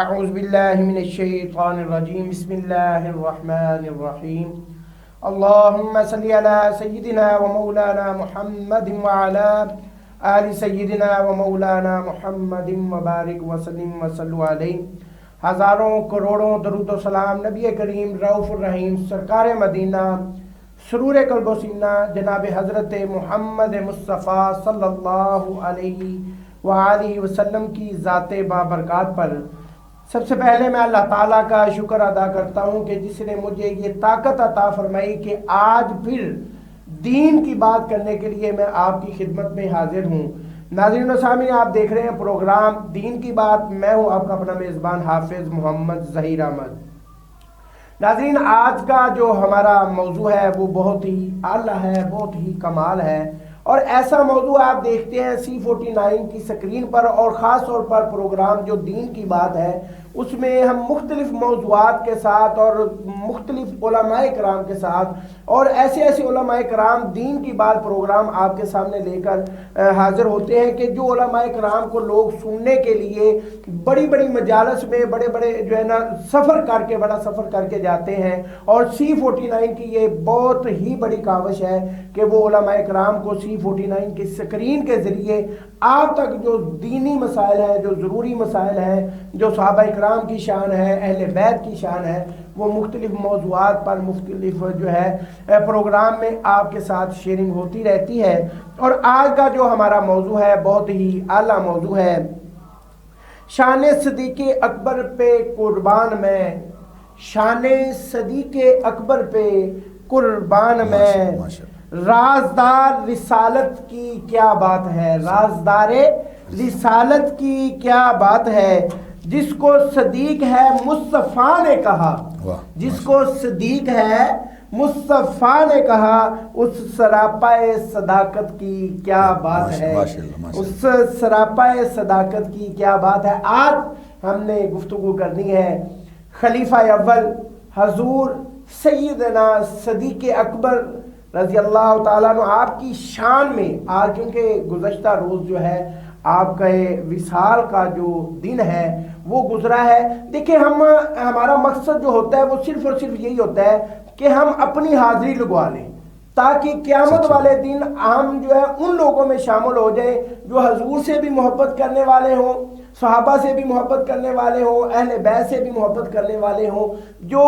اعوذ باللہ من الشیطان الرجیم بسم اللہ الرحمن الرحیم اللہم صلی علی سیدنا و مولانا محمد وعلا آل سیدنا و مولانا محمد وبارک وسلم وصلو علیہ. ہزاروں کروڑوں درود و سلام نبی کریم رؤوف الرحیم سرکار مدینہ سرور قلب و سینہ جناب حضرت محمد مصطفیٰ صلی اللہ علیہ وآلہ وسلم کی ذات بابرکات پر سب سے پہلے میں اللہ تعالیٰ کا شکر ادا کرتا ہوں کہ جس نے مجھے یہ طاقت عطا فرمائی کہ آج پھر دین کی بات کرنے کے لیے میں آپ کی خدمت میں حاضر ہوں. ناظرین و سامعین، آپ دیکھ رہے ہیں پروگرام دین کی بات. میں ہوں آپ کا اپنا میزبان حافظ محمد ظہیر احمد. ناظرین، آج کا جو ہمارا موضوع ہے وہ بہت ہی اعلیٰ ہے، بہت ہی کمال ہے، اور ایسا موضوع آپ دیکھتے ہیں C49 کی سکرین پر، اور خاص طور پر پروگرام جو دین کی بات ہے اس میں ہم مختلف موضوعات کے ساتھ اور مختلف علماء کرام کے ساتھ اور ایسے علماء کرام دین کی بات پروگرام آپ کے سامنے لے کر حاضر ہوتے ہیں کہ جو علماء کرام کو لوگ سننے کے لیے بڑی بڑی مجالس میں بڑے جو ہے نا بڑا سفر کر کے جاتے ہیں. اور C49 کی یہ بہت ہی بڑی کاوش ہے کہ وہ علماء کرام کو C49 کی سکرین کے ذریعے آپ تک جو دینی مسائل ہیں، جو ضروری مسائل ہیں، جو صحابہ کرام کی شان ہے، اہل بیت کی شان ہے، وہ مختلف موضوعات پر مختلف جو ہے پروگرام میں آپ کے ساتھ شیئرنگ ہوتی رہتی ہے. اور آج کا جو ہمارا موضوع ہے بہت ہی اعلیٰ موضوع ہے. شان صدیق اکبر پہ قربان میں، شان صدیق اکبر پہ قربان میں، رازدار رسالت کی کیا بات ہے، رازدار رسالت کی کیا بات ہے. جس کو صدیق ہے مصطفیٰ نے کہا، جس کو صدیق ہے مصطفیٰ نے کہا، اس سراپائے صداقت کی کیا بات ہے، اس سراپائے صداقت کی کیا بات ہے. آج ہم نے گفتگو کرنی ہے خلیفہ اول حضور سیدنا صدیق اکبر رضی اللہ تعالیٰ عنہ آپ کی شان میں. آج کیونکہ گزشتہ روز جو ہے آپ کا وصال کا جو دن ہے وہ گزرا ہے. دیکھیں، ہمارا مقصد جو ہوتا ہے وہ صرف اور صرف یہی ہوتا ہے کہ ہم اپنی حاضری لگوا لیں تاکہ قیامت والے دن ہم جو ہے ان لوگوں میں شامل ہو جائیں جو حضور سے بھی محبت کرنے والے ہوں، صحابہ سے بھی محبت کرنے والے ہوں، اہل بیت سے بھی محبت کرنے والے ہوں، جو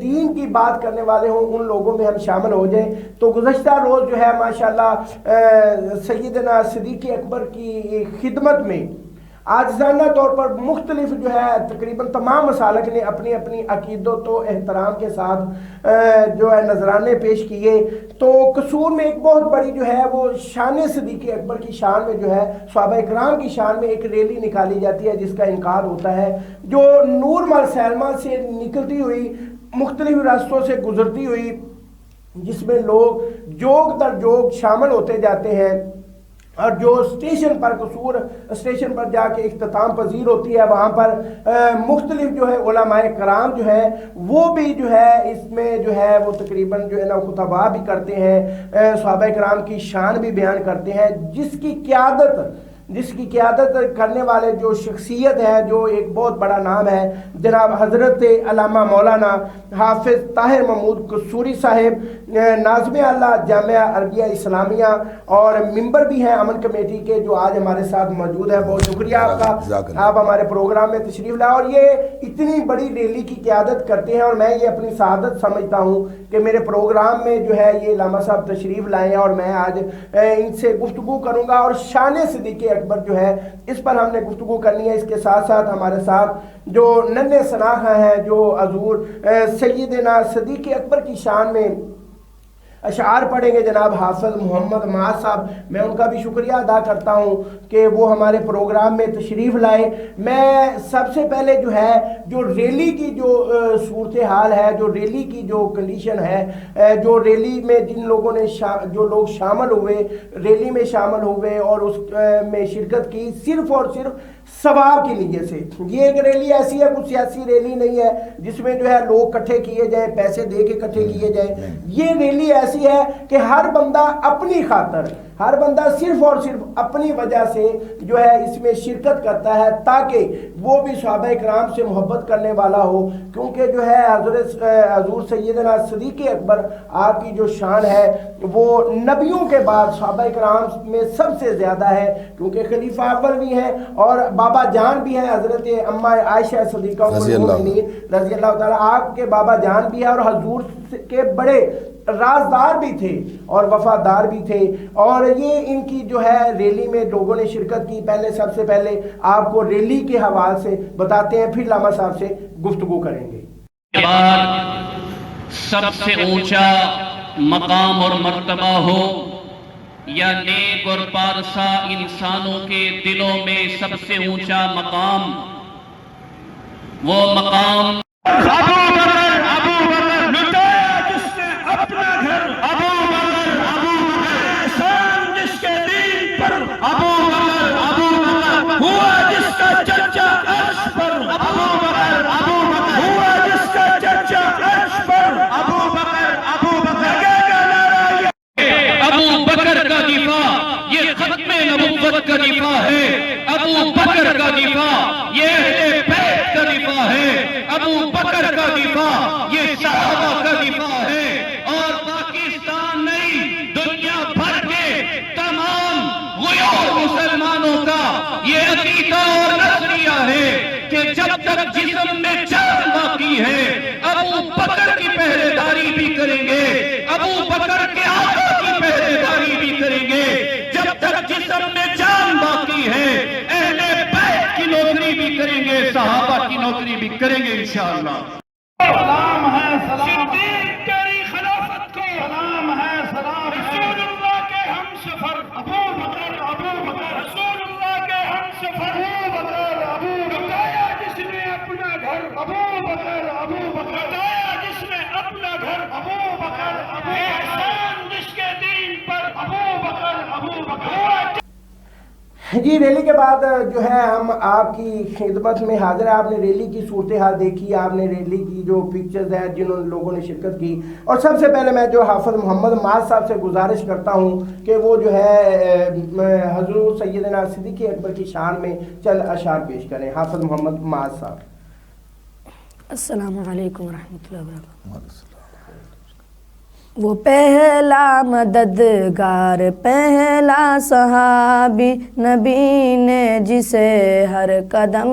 دین کی بات کرنے والے ہوں، ان لوگوں میں ہم شامل ہو جائیں. تو گزشتہ روز جو ہے ماشاءاللہ سیدنا صدیق اکبر کی خدمت میں عاجزانہ طور پر مختلف جو ہے تقریباً تمام مسالک نے اپنی اپنی عقیدت و احترام کے ساتھ جو ہے نذرانے پیش کیے. تو قصور میں ایک بہت بڑی جو ہے وہ شان صدیق اکبر کی شان میں جو ہے صحابہ کرام کی شان میں ایک ریلی نکالی جاتی ہے جس کا انعقاد ہوتا ہے، جو نور مال سلمہ سے نکلتی ہوئی مختلف راستوں سے گزرتی ہوئی، جس میں لوگ جوگ در جوگ شامل ہوتے جاتے ہیں، اور جو اسٹیشن پر قصور اسٹیشن پر جا کے اختتام پذیر ہوتی ہے وہاں پر مختلف جو ہے علماء کرام جو ہے وہ بھی جو ہے اس میں جو ہے وہ تقریباً جو ہے نا خطبہ بھی کرتے ہیں، صحابہ کرام کی شان بھی بیان کرتے ہیں، جس کی قیادت کرنے والے جو شخصیت ہے، جو ایک بہت بڑا نام ہے، جناب حضرت علامہ مولانا حافظ طاہر محمود قصوری صاحب، ناظم اعلیٰ جامعہ عربیہ اسلامیہ اور ممبر بھی ہیں امن کمیٹی کے، جو آج ہمارے ساتھ موجود ہے. بہت شکریہ آپ کا، آپ ہمارے پروگرام میں تشریف لائے اور یہ اتنی بڑی ریلی کی قیادت کرتے ہیں. اور میں یہ اپنی سعادت سمجھتا ہوں کہ میرے پروگرام میں جو ہے یہ علامہ صاحب تشریف لائے ہیں، اور میں آج ان سے گفتگو کروں گا. اور شان صدیق اکبر جو ہے اس پر ہم نے گفتگو کرنی ہے. اس کے ساتھ ساتھ ہمارے ساتھ جو ننھے سناخہ ہیں، جو حضور سیدنا صدیق اکبر کی شان میں اشعار پڑھیں گے، جناب حافظ محمد معاذ صاحب. میں ان کا بھی شکریہ ادا کرتا ہوں کہ وہ ہمارے پروگرام میں تشریف لائے. میں سب سے پہلے جو ہے جو ریلی کی جو صورتحال ہے، جو ریلی کی جو کنڈیشن ہے، جو ریلی میں جن لوگوں نے جو لوگ شامل ہوئے، ریلی میں شامل ہوئے اور اس میں شرکت کی صرف اور صرف ثواب کی نیت سے. یہ ایک ریلی ایسی ہے، کوئی سیاسی ریلی نہیں ہے جس میں جو ہے لوگ اکٹھے کیے جائیں، پیسے دے کے اکٹھے کیے جائیں. یہ ریلی ایسی ہے کہ ہر بندہ اپنی خاطر ہر بندہ صرف اور صرف اپنی وجہ سے جو ہے اس میں شرکت کرتا ہے تاکہ وہ بھی صحابہ کرام سے محبت کرنے والا ہو، کیونکہ جو ہے حضور سیدنا صدیق اکبر آپ کی جو شان ہے وہ نبیوں کے بعد صحابہ کرام میں سب سے زیادہ ہے، کیونکہ خلیفہ اول بھی ہیں اور بابا جان بھی ہیں، حضرت اماں عائشہ صدیقہ رضی اللہ تعالیٰ آپ کے بابا جان بھی ہیں، اور حضور کے بڑے رازدار بھی تھے اور وفادار بھی تھے، اور یہ ان کی جو ہے ریلی میں لوگوں نے شرکت کی۔ پہلے سب سے پہلے آپ کو ریلی کے حوالے سے بتاتے ہیں، پھر لاما صاحب سے گفتگو کریں گے۔ سب سے اونچا مقام اور مرتبہ ہو یا نیک اور پارسا انسانوں کے دلوں میں سب سے اونچا مقام، وہ مقام ابو بکر لٹایا جس نے اپنا گھر، ابو بکر احسان جس کے دین پر، ابو بکر ہوا جس کا چرچا عرش پر، ابو بکر ہوا جس کا چرچا عرش پر، ابو بکر کا دفاع یہ ختم نبوت کا دفاع ہے، ابو بکر کا دفاع یہ اہل بیت کا دفاع ہے، ابو بکر کا دفاع یہ صحابہ کا دفاع ہے، اور پاکستان نہیں دنیا بھر کے تمام غیور مسلمانوں کا یہ عقیدہ اور نظریہ ہے کہ جب تک جسم میں جان باقی ہے ابو بکر کی پہرے داری بھی کریں گے، ابو بکر کے آقا کی پہرے داری بھی کریں گے، جب تک جسم میں جان باقی ہے اہل بیت کی نوکری بھی کریں گے، صحابہ کی نوکری بھی کریں گے انشاءاللہ۔ سلام ہے سلام صدیق تیری خلافت کو، سلام ہے سلام رسول اللہ کے ہم سفر ابو بکر رسول اللہ کے ہم سفر ابو بکر جس نے اپنا گھر، ابو بکر بتایا جس نے اپنا گھر، ابو بکر احسان جس کے دین پر، ابو بکر جی ریلی کے بعد جو ہے ہم آپ کی خدمت میں حاضر ہیں۔ آپ نے ریلی کی صورتحال دیکھی، آپ نے ریلی کی جو پکچرز ہیں جنہوں نے لوگوں نے شرکت کی، اور سب سے پہلے میں جو حافظ محمد معاذ صاحب سے گزارش کرتا ہوں کہ وہ جو ہے حضور سیدنا صدیق اکبر کی شان میں چند اشعار پیش کریں۔ حافظ محمد معاذ صاحب۔ السلام علیکم ورحمۃ اللہ وبرکاتہ۔ وہ پہلا مددگار پہلا صحابی نبی نے جسے ہر قدم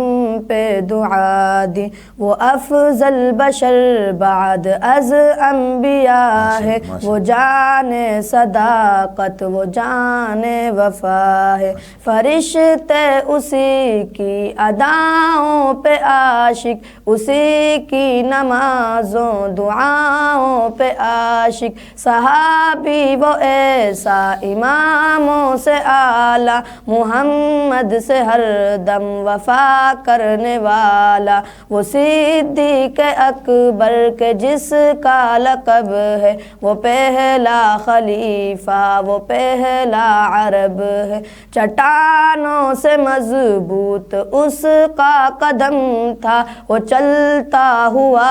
پہ دعا دی، وہ افضل بشر بعد از انبیاء ہے، وہ جان صداقت وہ جان وفا ہے، فرشتے اسی کی اداؤں پہ عاشق، اسی کی نمازوں دعاؤں پہ عاشق، صحابی وہ ایسا اماموں سے اعلیٰ، محمد سے ہر دم وفا کرنے والا، وہ صدیق اکبر کے جس کا لقب ہے، وہ پہلا خلیفہ وہ پہلا عرب ہے، چٹانوں سے مضبوط اس کا قدم تھا، وہ چلتا ہوا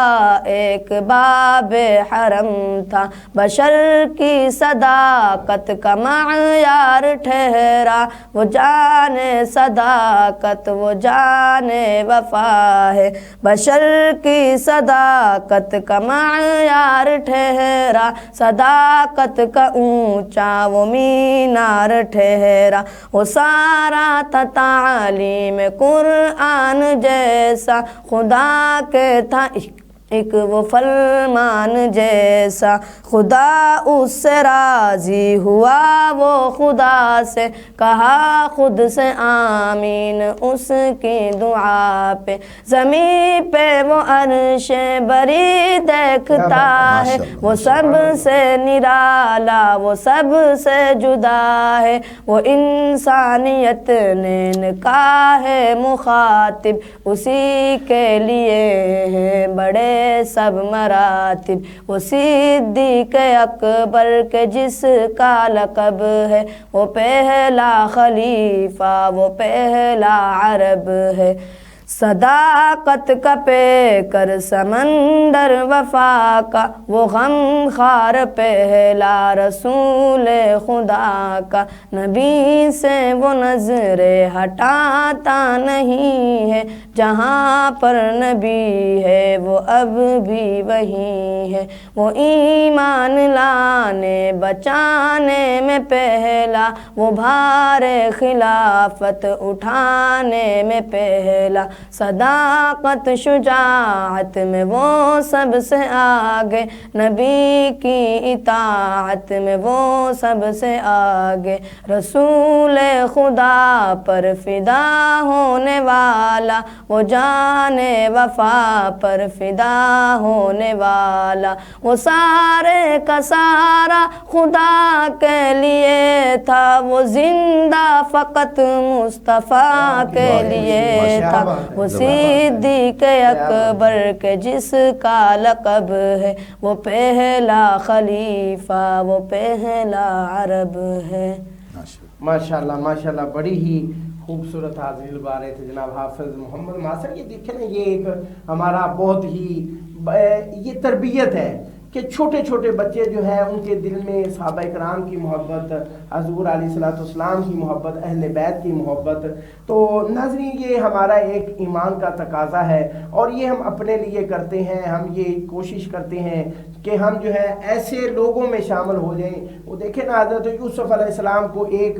ایک باب حرم تھا، بشر کی صداقت کا معیار ٹھہرا، وہ جان صداقت وہ جان وفا ہے، بشر کی صداقت کا معیار ٹھہرا، صداقت کا اونچا وہ مینار ٹھہرا، وہ سارا تھا تعلیم قرآن جیسا، خدا کے تھا ایک وہ فرمان جیسا، خدا اس سے راضی ہوا، وہ خدا سے کہا خود سے آمین اس کی دعا پہ، زمین پہ وہ عرش بری دیکھتا ہے، وہ سب سے نرالا وہ سب سے جدا ہے، وہ انسانیت نے نکاح مخاطب، اسی کے لیے ہیں بڑے سب مراتب، وہ صدیق اکبر کے جس کا لقب ہے، وہ پہلا خلیفہ وہ پہلا عرب ہے، صداقت کا پے کر سمندر وفا کا، وہ غم خار پہلا رسول خدا کا، نبی سے وہ نظر ہٹاتا نہیں ہے، جہاں پر نبی ہے وہ اب بھی وہی ہے، وہ ایمان لانے بچانے میں پہلا، وہ بھار خلافت اٹھانے میں پہلا، صداقت شجاعت میں وہ سب سے آگے، نبی کی اطاعت میں وہ سب سے آگے، رسول خدا پر فدا ہونے والا، وہ جان وفا پر فدا ہونے والا، وہ سارے کا سارا خدا کے لیے تھا، وہ زندہ فقط مصطفیٰ کے لیے تھا، وہ صدیق اکبر کے جس کا لقب ہے، وہ پہلا خلیفہ، وہ پہلا عرب ہے۔ ماشاءاللہ ماشاءاللہ، بڑی ہی خوبصورت حاضرین البارے تھے جناب حافظ محمد محسن۔ یہ دیکھیں نا، یہ ایک ہمارا بہت ہی یہ تربیت ہے کہ چھوٹے چھوٹے بچے جو ہیں ان کے دل میں صحابہ کرام کی محبت، حضور علیہ الصلوۃ والسلام کی محبت، اہل بیت کی محبت۔ تو ناظرین، یہ ہمارا ایک ایمان کا تقاضا ہے اور یہ ہم اپنے لیے کرتے ہیں، ہم یہ کوشش کرتے ہیں کہ ہم جو ہے ایسے لوگوں میں شامل ہو جائیں۔ وہ دیکھیں نا، حضرت یوسف علیہ السلام کو ایک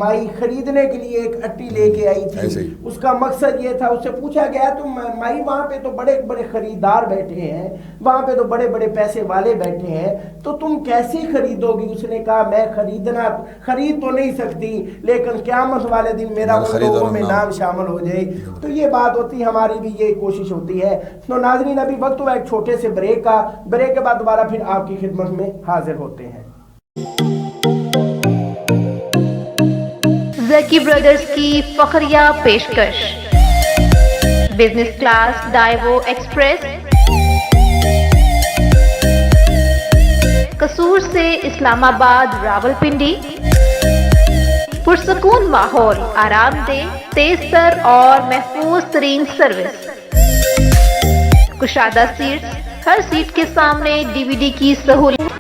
مائی خریدنے کے لیے ایک اٹی لے کے آئی تھی، اس کا مقصد یہ تھا، اس سے پوچھا گیا تو مائی وہاں پہ تو بڑے بڑے خریدار بیٹھے ہیں، وہاں پہ تو بڑے بڑے پیسے والے بیٹھے ہیں، تو تم کیسے خریدو گی؟ اس نے کہا میں خرید تو نہیں سکتی، لیکن قیامت والے دن میرا ان لوگوں میں نام شامل ہو جائے۔ تو یہ بات ہوتی ہے، ہماری بھی یہ کوشش ہوتی ہے۔ تو ناظرین، ابھی وقت ہوا ایک چھوٹے سے بریک کا، بریک کے بعد دوبارہ پھر آپ کی خدمت میں حاضر ہوتے ہیں۔ زکی برادرز کی فخریہ پیشکش، بزنس کلاس ڈائیو ایکسپریس، قصور سے اسلام آباد راولپنڈی، پرسکون ماحول، آرام دہ، تیز تر اور محفوظ ترین سروس، کشادہ سیٹس، ہر سیٹ کے سامنے ڈی وی ڈی کی سہولت۔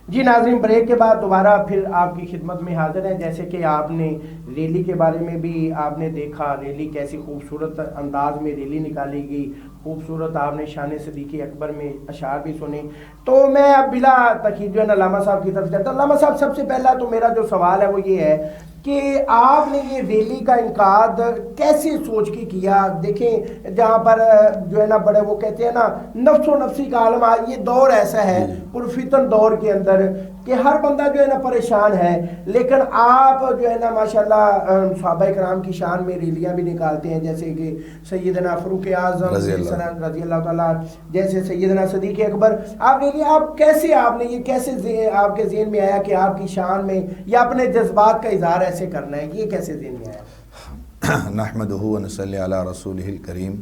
جی ناظرین، بریک کے بعد دوبارہ پھر آپ کی خدمت میں حاضر ہیں۔ جیسے کہ آپ نے ریلی کے بارے میں بھی آپ نے دیکھا، ریلی کیسی خوبصورت انداز میں ریلی نکالی گئی، خوبصورت آپ نے شان صدیق اکبر میں اشعار بھی سنے۔ تو میں اب بلا تاخیر جو ہے نا علامہ صاحب کی طرف چلتا ہوں۔ علامہ صاحب، سب سے پہلا تو میرا جو سوال ہے وہ یہ ہے کہ آپ نے یہ ریلی کا انعقاد کیسے سوچ کے کیا؟ دیکھیں، جہاں پر جو ہے نا بڑے وہ کہتے ہیں نا نفس و نفسی کا عالم، یہ دور ایسا ہے پرفتن دور کے اندر کہ ہر بندہ جو ہے نا پریشان ہے، لیکن آپ جو ہے نا ماشاءاللہ صحابہ کرام کی شان میں ریلیاں بھی نکالتے ہیں، جیسے کہ سیدنا فاروق اعظم رضی اللہ تعالیٰ، جیسے سیدنا صدیق اکبر۔ آپ ریلی آپ نے یہ کیسے آپ کے ذہن میں آیا کہ آپ کی شان میں یا اپنے جذبات کا اظہار ایسے کرنا ہے؟ یہ کیسے ذہن میں آیا؟ نحمدہ و نصلی علی رسولہ الکریم،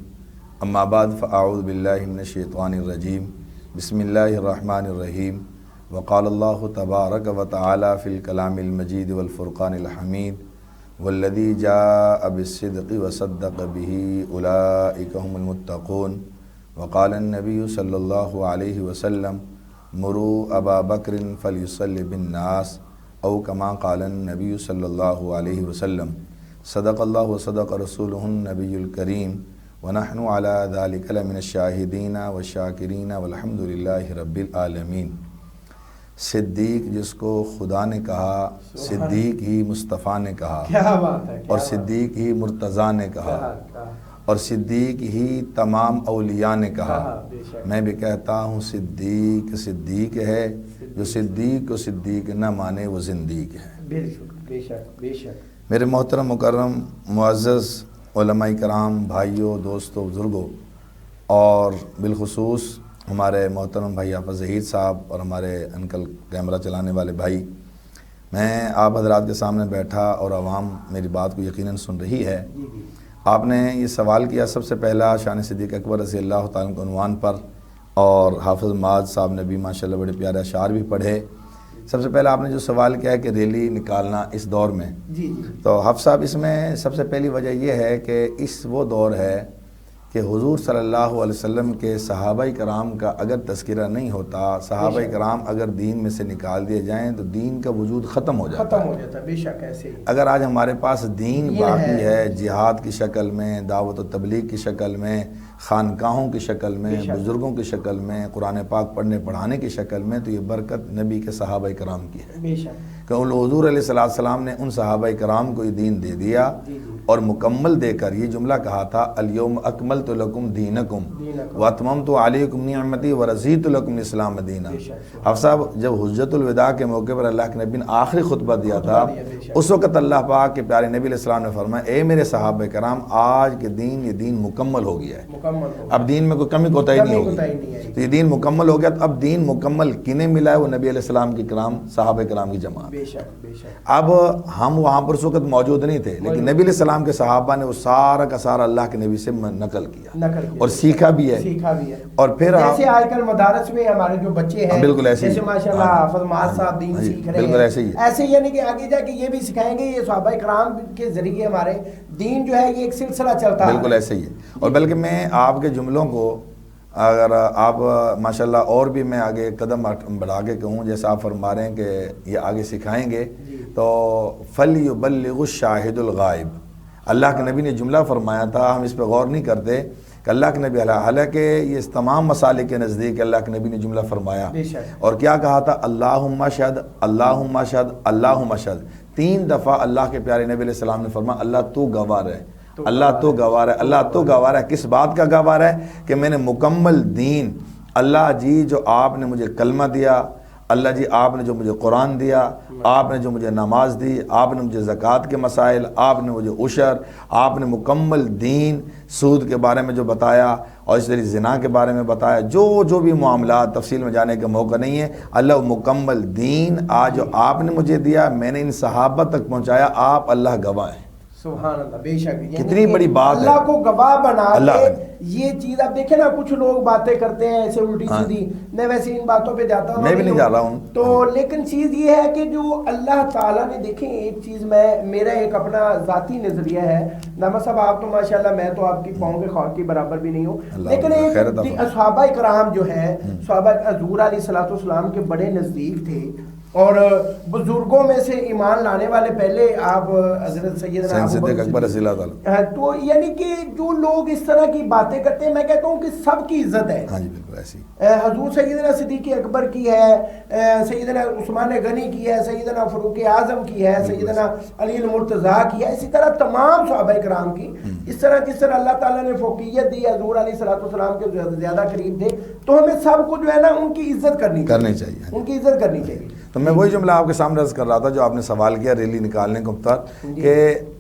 اما بعد فاعوذ باللہ من الشیطان الرجیم، بسم اللہ الرحمن الرحیم۔ وقال اللہ تبارک و تعالی فی الکلام المجید والفرقان الحمید، والذی جاء بالصدق وصدق به اولئک هم المتقون۔ وقال النبی صلی اللہ علیہ وسلم مروا ابا بکر فلیصلی بالناس، او کما قال النبی صلی اللہ علیہ وسلم۔ صدق اللہ وصدق رسولہ النبی الکریم، ونحن علی ذلک لمن الشاہدین والشاکرین والحمد للہ رب العالمین۔ صدیق جس کو خدا نے کہا، صدیق ہی مصطفیٰ نے کہا، کیا بات ہے، اور صدیق ہی مرتضیٰ نے کہا، اور صدیق ہی تمام اولیاء نے کہا۔ میں بھی کہتا ہوں صدیق صدیق ہے، جو صدیق کو صدیق نہ مانے وہ زندیق ہے۔ بے شک بے شک۔ میرے محترم مکرم معزز علماء کرام، بھائیوں، دوستوں، بزرگوں، اور بالخصوص ہمارے محترم بھائی حافظ ظہیر صاحب اور ہمارے انکل کیمرہ چلانے والے بھائی، میں آپ حضرات کے سامنے بیٹھا اور عوام میری بات کو یقیناً سن رہی ہے۔ آپ نے یہ سوال کیا سب سے پہلا شان صدیق اکبر رضی اللہ تعالیٰ کے عنوان پر، اور حافظ معاذ صاحب نے بھی ماشاءاللہ بڑے پیارے اشعار بھی پڑھے۔ سب سے پہلے آپ نے جو سوال کیا ہے کہ ریلی نکالنا اس دور میں، جی تو حفظ صاحب اس میں سب سے پہلی وجہ یہ ہے کہ اس وہ دور ہے کہ حضور صلی اللہ علیہ وسلم کے صحابہ کرام کا اگر تذکرہ نہیں ہوتا، صحابہ کرام اگر دین میں سے نکال دیے جائیں تو دین کا وجود ختم ہو جاتا ہے، بے شک ایسے ہی۔ اگر آج ہمارے پاس دین باقی ہے جہاد کی شکل میں، دعوت و تبلیغ کی شکل میں، خانقاہوں کی شکل میں، بزرگوں کی شکل میں، قرآن پاک پڑھنے پڑھانے کی شکل میں، تو یہ برکت نبی کے صحابہ کرام کی ہے، بے شک، کہ حضور علیہ السلام نے ان صحابہ کرام کو یہ دین دے دیا اور مکمل دے کر یہ جملہ کہا تھا الیوم اکملت لکم دینکم واتممت علیکم نعمتی ورضیت لکم الاسلام دینا۔ حفظ صاحب جب حجت الوداع کے موقع پر اللہ کے نبی نے آخری خطبہ دیا تھا، اس وقت اللہ پاک کے پیارے نبی علیہ السلام نے فرمایا اے میرے صحابہ کرام، آج کے دین یہ دین مکمل ہو گیا ہے، اب دین میں کوئی کمی کوتاہی نہیں ہوگی، تو یہ دین مکمل ہو گیا۔ تو اب دین مکمل کنہیں ملا ہے؟ وہ نبی علیہ السلام کی کرام صحابہ کرام کی جماعت۔ اب ہم وہاں پر اس وقت موجود نہیں تھے، لیکن نبی علیہ السلام کے صحابہ نے وہ سارا کا سارا اللہ کے نبی سے نقل کیا اور سیکھا بھی ہے، اور پھر جیسے آج کل مدارس میں ہمارے جو بچے ہیں بالکل ایسے جیسے ماشاءاللہ حافظ معاذ صاحب دین سیکھ رہے ہیں، بالکل ایسے ہی، ایسے یعنی کہ آگے جا کے یہ بھی سکھائیں گے، یہ صحابہ کرام کے ذریعے ہمارے دین جو ہے یہ ایک سلسلہ چلتا ہے، بالکل ایسے ہی ہے۔ اور بلکہ میں آپ کے جملوں کو اگر آپ ماشاءاللہ اور بھی میں آگے قدم بڑھا کے کہوں، جیسا آپ فرما رہے ہیں کہ یہ آگے سکھائیں گے، تو فَلْيُبَلِّغُ الشَّاهِدُ الْغَائِبُ، اللہ کے نبی نے جملہ فرمایا تھا، ہم اس پہ غور نہیں کرتے کہ اللہ کے نبی حالانکہ یہ تمام مسالک کے نزدیک اللہ کے نبی نے جملہ فرمایا اور کیا کہا تھا؟ اللہم اشہد، اللہم اشہد، اللہم اشہد، 3 دفعہ اللہ کے پیارے نبی علیہ السلام نے فرمایا اللہ تو گواہ ہے، اللہ تو گواہ ہے، اللہ تو گواہ ہے۔ کس بات کا گواہ ہے؟ کہ میں نے مکمل دین، اللہ جی جو آپ نے مجھے کلمہ دیا، اللہ جی آپ نے جو مجھے قرآن دیا، آپ نے جو مجھے نماز دی، آپ نے مجھے زکوٰۃ کے مسائل، آپ نے مجھے عشر، آپ نے مکمل دین، سود کے بارے میں جو بتایا اور اس طرح زنا کے بارے میں بتایا، جو بھی معاملات تفصیل میں جانے کا موقع نہیں ہے، اللہ مکمل دین آج جو آپ نے مجھے دیا میں نے ان صحابہ تک پہنچایا، آپ اللہ گواہ ہیں۔ سبحان اللہ، بے شک کتنی بڑی بات ہے، اللہ کو گواہ بنا کے یہ چیز آپ دیکھیں نا، کچھ لوگ باتیں کرتے ہیں ایسے الٹی سیدھی، میں ویسے ان باتوں پہ جاتا ہوں، میں بھی نہیں جا رہا ہوں تو لیکن چیز یہ ہے کہ جو اللہ تعالیٰ نے دیکھیں، ایک چیز میرا ایک اپنا ذاتی نظریہ ہے، نعمت صاحب آپ تو ماشاءاللہ، میں تو آپ کی پاؤں کے خور کی برابر بھی نہیں ہوں، لیکن ایک صحابہ کرام جو ہے، صحابہ حضور علیہ الصلوۃ والسلام کے بڑے نزدیک تھے، اور بزرگوں میں سے ایمان لانے والے پہلے آپ حضرت سیدنا صدیق اکبر رضی اللہ تعالیٰ، تو یعنی کہ جو لوگ اس طرح کی باتیں کرتے ہیں، میں کہتا ہوں کہ سب کی عزت ہے، ہاں جی بالکل ایسی، حضور سیدنا صدیق اکبر کی ہے، سیدنا عثمان غنی کی ہے، سیدنا فاروق اعظم کی ہے، سیدنا علی المرتضیٰ کی ہے، اسی طرح تمام صحابہ کرام کی، اس طرح جس طرح اللہ تعالیٰ نے فوقیت دی، حضور علیہ الصلوۃ والسلام کے زیادہ قریب تھے، تو ہمیں سب کو جو ہے نا ان کی عزت کرنی چاہیے، ان کی عزت کرنی چاہیے۔ تو میں وہی جملہ آپ کے سامنے عرض کر رہا تھا جو آپ نے سوال کیا ریلی نکالنے کو مختار، کہ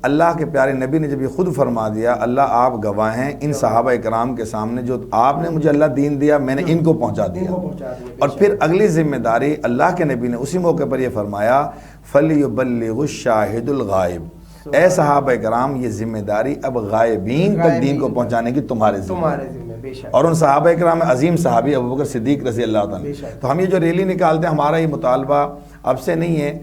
اللہ کے پیارے نبی نے جب یہ خود فرما دیا اللہ آپ گواہ ہیں ان صحابہ کرام کے سامنے، جو آپ نے مجھے اللہ دین دیا میں نے ان کو پہنچا دیا، اور پھر اگلی ذمہ داری اللہ کے نبی نے اسی موقع پر یہ فرمایا فَلْيُبَلِّغُ الشَّاهِدُ الْغَائِبُ، اے صحابہ کرام یہ ذمہ داری اب غائبین تک دین کو پہنچانے کی تمہارے ذمہ، اور ان صحابہ کرام عظیم صحابی ابوبکر صدیق رضی اللہ تعالیٰ۔ تو ہم یہ جو ریلی نکالتے ہیں، ہمارا یہ مطالبہ اب سے نہیں ہے،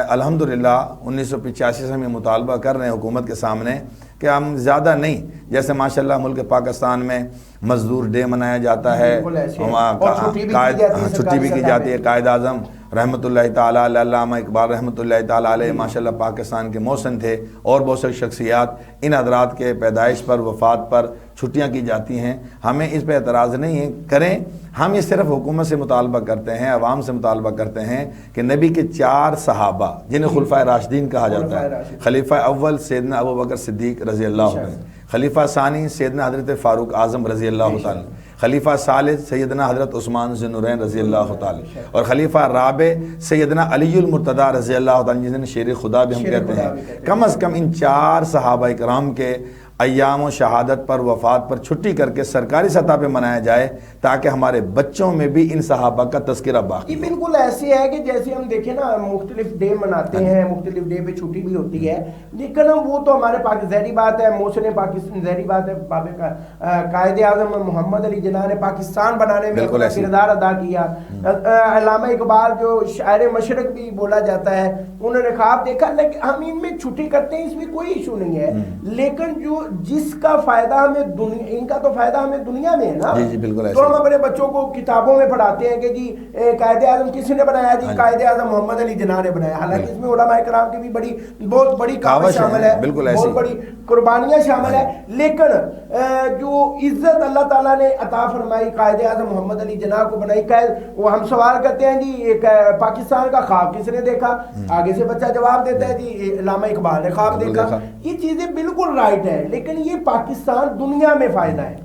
الحمدللہ 1985 سے ہم یہ مطالبہ کر رہے ہیں حکومت کے سامنے کہ ہم زیادہ نہیں، جیسے ماشاءاللہ ملک پاکستان میں مزدور ڈے منایا جاتا ہے، چھٹی بھی کی جاتی ہے، قائد اعظم رحمۃ اللہ تعالیٰ علیہ، علامہ اقبال رحمۃ اللہ تعالیٰ علیہ ماشاءاللہ پاکستان کے محسن تھے، اور بہت سی شخصیات، ان حضرات کے پیدائش پر وفات پر چھٹیاں کی جاتی ہیں، ہمیں اس پہ اعتراض نہیں ہے، کریں، ہم یہ صرف حکومت سے مطالبہ کرتے ہیں، عوام سے مطالبہ کرتے ہیں کہ نبی کے 4 صحابہ جنہیں خلفۂ راشدین کہا جاتا ہے، خلیفہ اول سیدنا ابوبکر صدیق رضی اللہ عنہ، خلیفہ ثانی سیدنا حضرت فاروق اعظم رضی اللہ تعالی، خلیفہ ثالث سیدنا حضرت عثمان ذو النورین رضی اللہ تعالی، اور خلیفہ رابع سیدنا علی المرتضیٰ رضی اللہ تعالی، جنہیں شیر خدا بھی ہم کہتے ہیں، کم از کم ان 4 صحابہ کرام کے ایام و شہادت پر وفات پر چھٹی کر کے سرکاری سطح پہ منایا جائے تاکہ ہمارے بچوں میں بھی ان صحابہ کا تذکرہ باقی یہ بالکل ایسے ہے کہ جیسے ہم دیکھیں نا مختلف ڈے مناتے ہیں، مختلف ڈے پہ چھٹی بھی ہوتی ہے، لیکن وہ تو ہمارے ظاہری بات ہے محسن پاکستان، ظاہری بات ہے قائد اعظم محمد علی جناح نے پاکستان بنانے میں اپنا کردار ادا کیا۔ علامہ اقبال جو شاعر مشرق بھی بولا جاتا ہے، انہوں نے خواب دیکھا، لیکن ہم ان میں چھٹی کرتے ہیں، اس میں کوئی ایشو نہیں ہے، لیکن جو جس کا فائدہ ہمیں دنیا، ان کا تو فائدہ ہمیں دنیا میں ہے نا، جی بالکل تو ہم اپنے بچوں کو کتابوں میں پڑھاتے ہیں کہ جی قائد اعظم کس نے بنایا؟ جی قائد اعظم محمد علی جناح نے بنایا، حالانکہ اس میں علماء کرام کی بھی بہت بڑی کاوش شامل ہے، بہت بڑی قربانیاں شامل ہے، لیکن جو عزت اللہ تعالیٰ نے عطا فرمائی قائد اعظم محمد علی جناح کو بنائی، وہ ہم سوال کرتے ہیں جی پاکستان کا خواب کس نے دیکھا؟ آگے سے بچہ جواب دیتا ہے جی علامہ اقبال نے خواب دیکھا۔ یہ چیزیں بالکل رائٹ ہے، لیکن یہ پاکستان دنیا میں فائدہ ہے،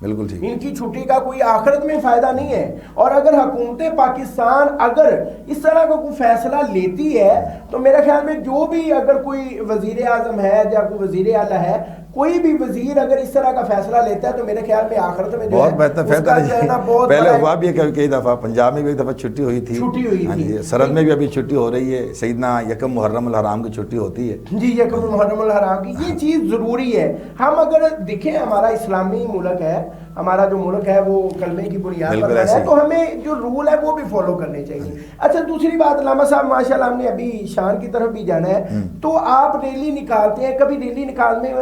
بالکل ٹھیک، ان کی چھٹی کا کوئی آخرت میں فائدہ نہیں ہے۔ اور اگر حکومت پاکستان اگر اس طرح کا کوئی فیصلہ لیتی ہے تو میرے خیال میں جو بھی اگر کوئی وزیر اعظم ہے یا کوئی وزیر اعلیٰ ہے، کوئی بھی وزیر اگر اس طرح کا فیصلہ لیتا ہے تو میرے خیال میں آخرت میں بہت بہتر فائدہ ہے۔ پہلے ہوا بھی ہے کئی دفعہ، پنجاب میں بھی ایک دفعہ چھٹی ہوئی تھی، سرحد میں بھی ابھی چھٹی ہو رہی ہے، سیدنا یکم محرم الحرام کی چھٹی ہوتی ہے جی، یکم محرم الحرام کی، یہ چیز ضروری ہے۔ ہم اگر دیکھیں ہمارا اسلامی ملک ہے، ہمارا جو ملک ہے وہ کلمے کی بنیاد پر ہے، تو ہمیں جو رول ہے وہ بھی فالو کرنے چاہیے۔ اچھا دوسری بات علامہ صاحب ماشاءاللہ ہم نے ابھی شان کی طرف بھی جانا ہے، تو آپ ریلی نکالتے ہیں، کبھی ریلی نکالنے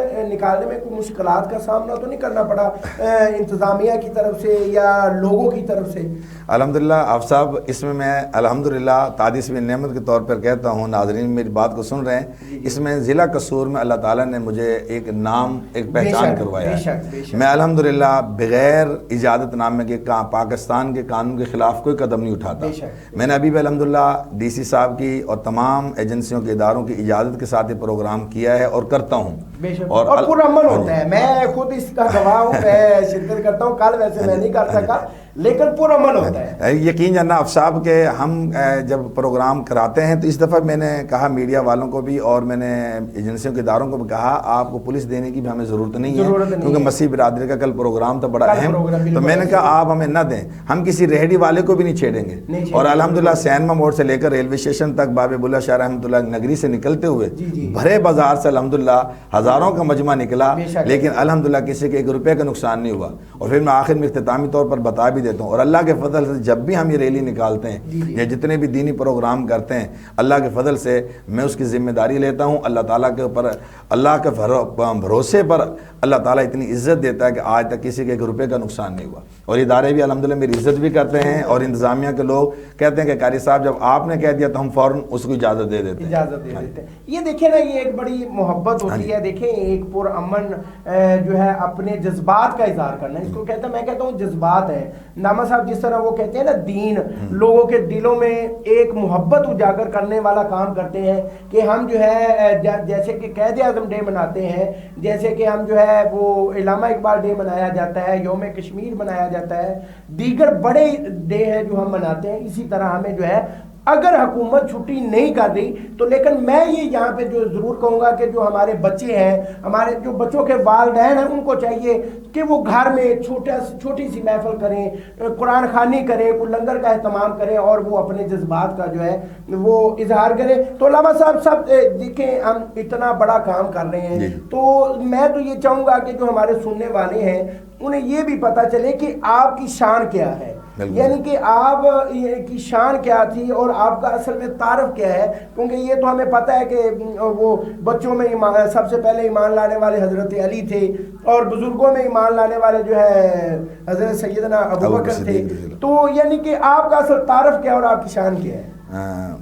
میں کوئی مشکلات کا سامنا تو نہیں کرنا پڑا انتظامیہ کی طرف سے یا لوگوں کی طرف سے؟ الحمدللہ آپ صاحب، اس میں الحمدللہ تعدیث میں نعمت کے طور پر کہتا ہوں، ناظرین میری بات کو سن رہے ہیں، اس میں ضلع قصور میں اللہ تعالیٰ نے مجھے ایک نام، ایک پہچان کروایا ہے۔ میں الحمدللہ بغیر اجازت نامے کے پاکستان کے قانون کے خلاف کوئی قدم نہیں اٹھاتا۔ میں نے ابھی بھی الحمدللہ ڈی سی صاحب کی اور تمام ایجنسیوں کے اداروں کی اجازت کے ساتھ یہ پروگرام کیا ہے اور کرتا ہوں، اور پرامن ہوتا ہے۔ میں خود اس کا گواہ ہوں، میں شرکت کرتا ہوں، کل ویسے میں نہیں کر سکا لیکن پرامن ہوتا ہے۔ یقین جاننا آپ صاحب کہ ہم جب پروگرام کراتے ہیں تو اس دفعہ میں نے کہا میڈیا والوں کو بھی اور میں نے ایجنسیوں کے اداروں کو بھی کہا آپ کو پلیس دینے کی بھی ہمیں ضرورت نہیں ہے، کیونکہ مسیح برادری کا کل پروگرام تھا بڑا اہم، تو میں نے کہا آپ ہمیں نہ دیں، ہم کسی ریہڑی والے کو بھی نہیں چھیڑیں گے۔ اور الحمدللہ سینما موڑ سے لے کر ریلوے اسٹیشن تک باب بلہ شاہ رحمۃ اللہ نگری سے نکلتے ہوئے بھرے بازار سے الحمدللہ ہزاروں کا مجمع نکلا، لیکن الحمدللہ کسی کے 1 روپے کا نقصان نہیں ہوا۔ اور پھر میں آخر میں اختتامی طور پر بتا بھی دیتا ہوں، اور اللہ کے فضل سے جب بھی ہم یہ ریلی نکالتے ہیں یا جتنے بھی دینی پروگرام کرتے ہیں، اللہ کے فضل سے میں اس کی ذمہ داری لیتا ہوں۔ اللہ تعالیٰ کے اوپر، اللہ کے بھروسے پر اللہ تعالیٰ اتنی عزت دیتا ہے کہ آج تک کسی کے 1 روپے کا نقصان نہیں ہوا، اور ادارے بھی الحمدللہ میری عزت بھی کرتے ہیں، اور انتظامیہ کے لوگ کہتے ہیں کہ قاری صاحب جب آپ نے کہہ دیا تو ہم فوراً اس کو اجازت دے دیتے ہیں۔ یہ دیکھیں نا، یہ ایک بڑی محبت ہوتی ہے۔ دیکھیں ایک پرامن جو ہے اپنے جذبات کا اظہار کرنا، اس کو کہتا ہے، میں کہتا ہوں جذبات ہے۔ نامہ صاحب جس طرح وہ کہتے ہیں نا دین لوگوں کے دلوں میں ایک محبت اجاگر کرنے والا کام کرتے ہیں، کہ ہم جو ہے جیسے کہ قائد اعظم ڈے مناتے ہیں، جیسے کہ ہم جو ہے وہ علامہ اقبال ڈے منایا جاتا ہے، یوم کشمیر منایا جاتا ہے، دیگر بڑے ڈے ہیں جو ہم مناتے ہیں، اسی طرح ہمیں جو ہے اگر حکومت چھٹی نہیں کر رہی تو، لیکن میں یہ یہاں پہ جو ضرور کہوں گا کہ جو ہمارے بچے ہیں، ہمارے جو بچوں کے والدین ہیں، ان کو چاہیے کہ وہ گھر میں چھوٹی سی محفل کریں، قرآن خوانی کریں، کوئی لنگر کا اہتمام کریں، اور وہ اپنے جذبات کا جو ہے وہ اظہار کریں۔ تو علامہ صاحب سب دیکھیں ہم اتنا بڑا کام کر رہے ہیں، تو میں تو یہ چاہوں گا کہ جو ہمارے سننے والے ہیں انہیں یہ بھی پتہ چلے کہ آپ کی شان کیا ہے، یعنی کہ آپ کی شان کیا تھی اور آپ کا اصل میں تعارف کیا ہے، کیونکہ یہ تو ہمیں پتہ ہے کہ وہ بچوں میں سب سے پہلے ایمان لانے والے حضرت علی تھے، اور بزرگوں میں ایمان لانے والے جو ہے حضرت سیدنا ابو بکر تھے، تو یعنی کہ آپ کا اصل تعارف کیا اور آپ کی شان کیا ہے؟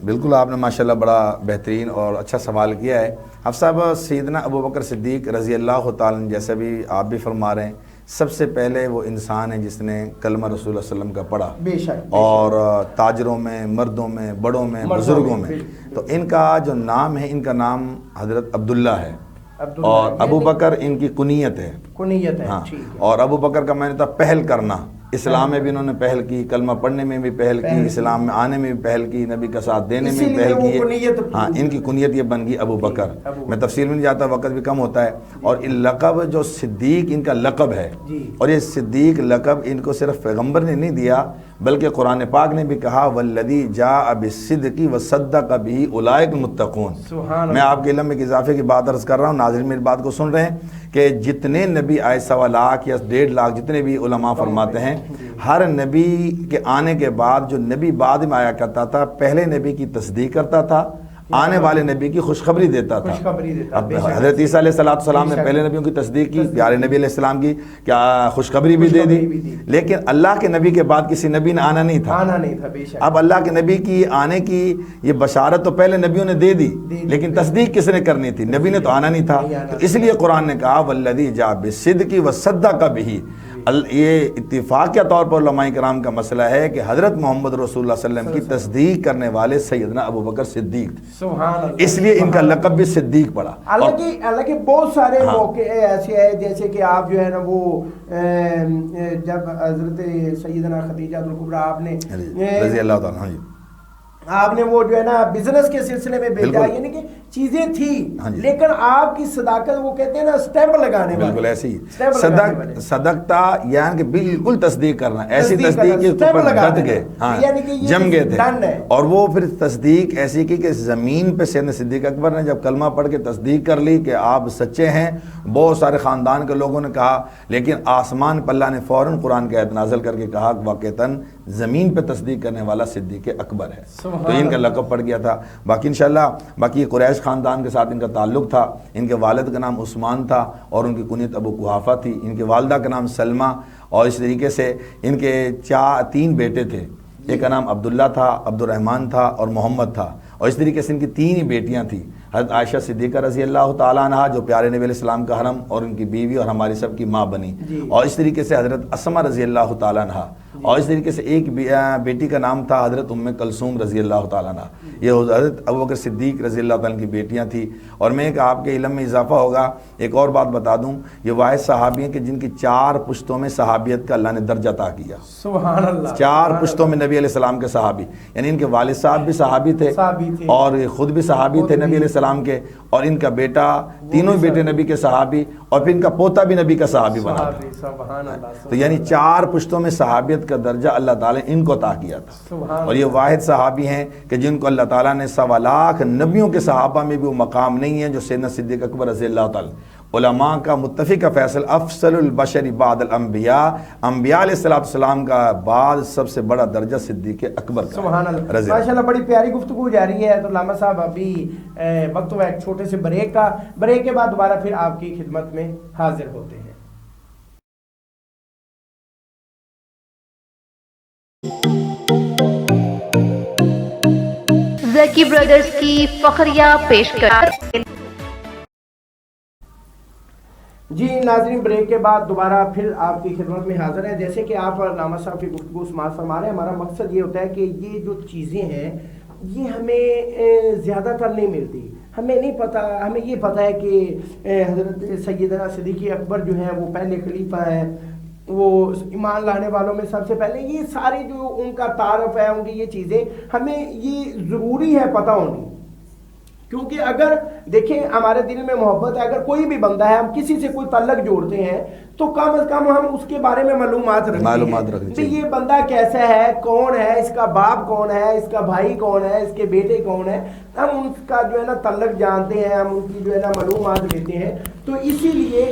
بالکل آپ نے ماشاءاللہ بڑا بہترین اور اچھا سوال کیا ہے۔ اب صاحب سیدنا ابو بکر صدیق رضی اللہ تعالیٰ جیسا بھی آپ بھی فرما رہے ہیں، سب سے پہلے وہ انسان ہے جس نے کلمہ رسول اللہ علیہ وسلم کا پڑھا، بے شک، اور تاجروں میں، مردوں میں، بڑوں میں، بزرگوں میں، تو ان کا جو نام ہے، ان کا نام حضرت عبداللہ ہے، اور ابو بکر ان کی کنیت ہے، کنیت ہے، ہاں، اور ابو بکر کا معنی تھا پہل کرنا، اسلام میں بھی انہوں نے پہل کی، کلمہ پڑھنے میں بھی پہل کی، اسلام میں آنے میں بھی پہل کی، نبی کا ساتھ دینے میں بھی پہل کی. ہاں ان کی کنیت یہ بن گئی ابو بکر. میں تفصیل میں نہیں جاتا، وقت بھی کم ہوتا ہے. اور لقب جو صدیق ان کا لقب ہے، اور یہ صدیق لقب ان کو صرف پیغمبر نے نہیں دیا بلکہ قرآن پاک نے بھی کہا والذی جاء بالصدق وصدق به اولئک المتقون. میں آپ کے علم میں اضافے کی بات عرض کر رہا ہوں، ناظرین میری بات کو سن رہے ہیں کہ جتنے نبی آئے 1.25 لاکھ یا 1.5 لاکھ جتنے بھی علماء فرماتے ہیں، ہر نبی کے آنے کے بعد جو نبی بعد میں آیا کرتا تھا پہلے نبی کی تصدیق کرتا تھا، آنے والے نبی کی خوشخبری دیتا تھا. اب حضرت عیسیٰ علیہ السلام نے پہلے نبیوں کی تصدیق کی، پیارے نبی علیہ السلام کی کیا خوشخبری بھی دے دی، لیکن اللہ کے نبی کے بعد کسی نبی نے آنا نہیں تھا. اب اللہ کے نبی کی آنے کی یہ بشارت تو پہلے نبیوں نے دے دی، لیکن تصدیق کس نے کرنی تھی؟ نبی نے تو آنا نہیں تھا. تو اس لیے قرآن نے کہا والذی جاء بالصدق وصدق به. یہ اتفاقیہ طور پر علماء کرام کا مسئلہ ہے کہ حضرت محمد رسول اللہ صلی اللہ علیہ وسلم کی تصدیق کرنے والے سیدنا ابو بکر صدیق تھے، اس لیے ان کا لقب بھی صدیق پڑا. حالانکہ بہت سارے موقع ایسے ہیں جیسے کہ آپ جو ہے نا وہ جب حضرت سیدنا خدیجہ الکبریٰ آپ نے رضی اللہ تعالیٰ آپ نے وہ جو ہے نا بزنس کے سلسلے میں بھیجا، یعنی کہ چیزیں تھی لیکن آپ کی صداقت وہ کہتے ہیں نا سٹیمپ لگانے والی، بالکل ایسی صدقتا یعنی کہ بالکل تصدیق کرنا، ایسی تصدیق کہ ڈٹ گئے، جم گئے تھے. اور وہ پھر تصدیق ایسی کی کہ زمین پہ سیدنا صدیق اکبر نے جب کلمہ پڑھ کے تصدیق کر لی کہ آپ سچے ہیں، بہت سارے خاندان کے لوگوں نے کہا، لیکن آسمان پر اللہ نے فوراً قرآن کی آیت نازل کر کے کہا واقعتاً زمین پہ تصدیق کرنے والا صدیق اکبر ہے. تو ان کا لقب پڑ گیا تھا. باقی انشاءاللہ باقی قریش خاندان کے ساتھ ان کا تعلق تھا. ان کے والد کا نام عثمان تھا اور ان کی کنیت ابو قحافہ تھی. ان کے والدہ کا نام سلمہ، اور اس طریقے سے ان کے 3 بیٹے تھے. ایک کا نام عبداللہ تھا، عبد الرحمن تھا اور محمد تھا. اور اس طریقے سے ان کی 3 ہی بیٹیاں تھیں. حضرت عائشہ صدیقہ رضی اللہ تعالیٰ عنہ جو پیارے نبی علیہ السلام کا حرم اور ان کی بیوی اور ہماری سب کی ماں بنی. اور اس طریقے سے حضرت اسمہ رضی اللہ تعالیٰ عنہ، اور اس طریقے سے ایک بیٹی کا نام تھا حضرت ام کلثوم رضی اللہ تعالیٰ عنہ. یہ حضرت ابوبکر صدیق رضی اللہ تعالیٰ عنہ کی بیٹیاں تھیں. اور میں ایک آپ کے علم میں اضافہ ہوگا، ایک اور بات بتا دوں، یہ واحد صحابی ہیں کہ جن کی 4 پشتوں میں صحابیت کا اللہ نے درجہ عطا کیا. سبحان اللہ. 4 پشتوں میں نبی علیہ السلام کے صحابی، یعنی ان کے والد صاحب بھی صحابی تھے اور خود بھی صحابی تھے نبی علیہ السلام کے، اور ان کا بیٹا، تینوں بیٹے نبی کے صحابی، اور پھر ان کا پوتا بھی نبی کا صحابی بنا تھا. تو یعنی 4 پشتوں میں صحابیت کا درجہ اللہ تعالیٰ نے ان کو عطا کیا تھا. اور یہ واحد صحابی ہیں کہ جن کو اللہ تعالیٰ نے 1.25 لاکھ نبیوں کے صحابہ میں بھی وہ مقام نہیں ہے جو سیدنا صدیق اکبر رضی اللہ تعالیٰ. علماء کا متفق فیصل افضل البشر بعد الانبیاء، انبیاء علیہ السلام کا بعد سب سے بڑا درجہ صدیق اکبر کا. سبحان اللہ. ماشاءاللہ بڑی پیاری گفتگو جاری ہے. تو علامہ صاحب ابھی وقت ہوا ایک چھوٹے سے بریک کا، بریک کے بعد دوبارہ پھر آپ کی خدمت میں حاضر ہوتے ہیں. زکی برادرز کی فخریہ پیشکش. جی ناظرین، بریک کے بعد دوبارہ پھر آپ کی خدمت میں حاضر ہیں. جیسے کہ آپ علامہ صاحب کی گفتگو سماعت فرما رہے ہیں، ہمارا مقصد یہ ہوتا ہے کہ یہ جو چیزیں ہیں یہ ہمیں زیادہ تر نہیں ملتی. ہمیں نہیں پتہ، ہمیں یہ پتہ ہے کہ حضرت سیدنا صدیق اکبر جو ہیں وہ پہلے خلیفہ ہیں، وہ ایمان لانے والوں میں سب سے پہلے. یہ ساری جو ان کا تعارف ہے، ان کی یہ چیزیں ہمیں یہ ضروری ہے پتہ ہونی، کیونکہ اگر دیکھیں ہمارے دل میں محبت ہے، اگر کوئی بھی بندہ ہے، ہم کسی سے کوئی تعلق جوڑتے ہیں تو کم از کم ہم اس کے بارے میں معلومات رکھیں کہ یہ بندہ کیسا ہے، کون ہے، اس کا باپ کون ہے، اس کا بھائی کون ہے، اس کے بیٹے کون ہے. ہم ان کا جو ہے نا تعلق جانتے ہیں، ہم ان کی جو ہے نا معلومات لیتے ہیں. تو اسی لیے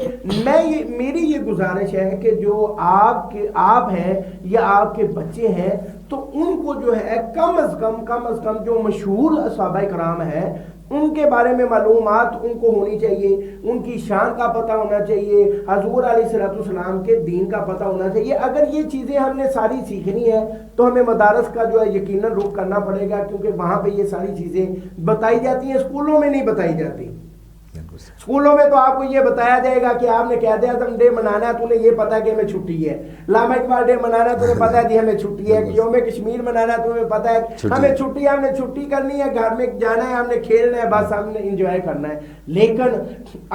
میری یہ گزارش ہے کہ جو آپ ہیں یا آپ کے بچے ہیں تو ان کو جو ہے کم از کم جو مشہور صحابہ کرام ہیں ان کے بارے میں معلومات ان کو ہونی چاہیے، ان کی شان کا پتہ ہونا چاہیے، حضور علیہ السلام کے دین کا پتہ ہونا چاہیے. اگر یہ چیزیں ہم نے ساری سیکھنی ہے تو ہمیں مدارس کا جو ہے یقیناً رخ کرنا پڑے گا، کیونکہ وہاں پہ یہ ساری چیزیں بتائی جاتی ہیں، اسکولوں میں نہیں بتائی جاتی. اسکولوں میں تو آپ کو یہ بتایا جائے گا کہ آپ نے قائد اعظم ڈے منانا ہے، تمہیں یہ پتا ہے کہ ہمیں چھٹی ہے، علامہ اقبال ڈے منانا ہے، تمہیں پتا ہے کہ ہمیں چھٹی ہے، یوم کشمیر منانا ہے، تمہیں پتا ہے ہمیں چھٹی ہے، ہم نے چھٹی کرنی ہے، گھر میں جانا ہے، ہم نے کھیلنا ہے، بس ہم نے انجوائے کرنا ہے۔ لیکن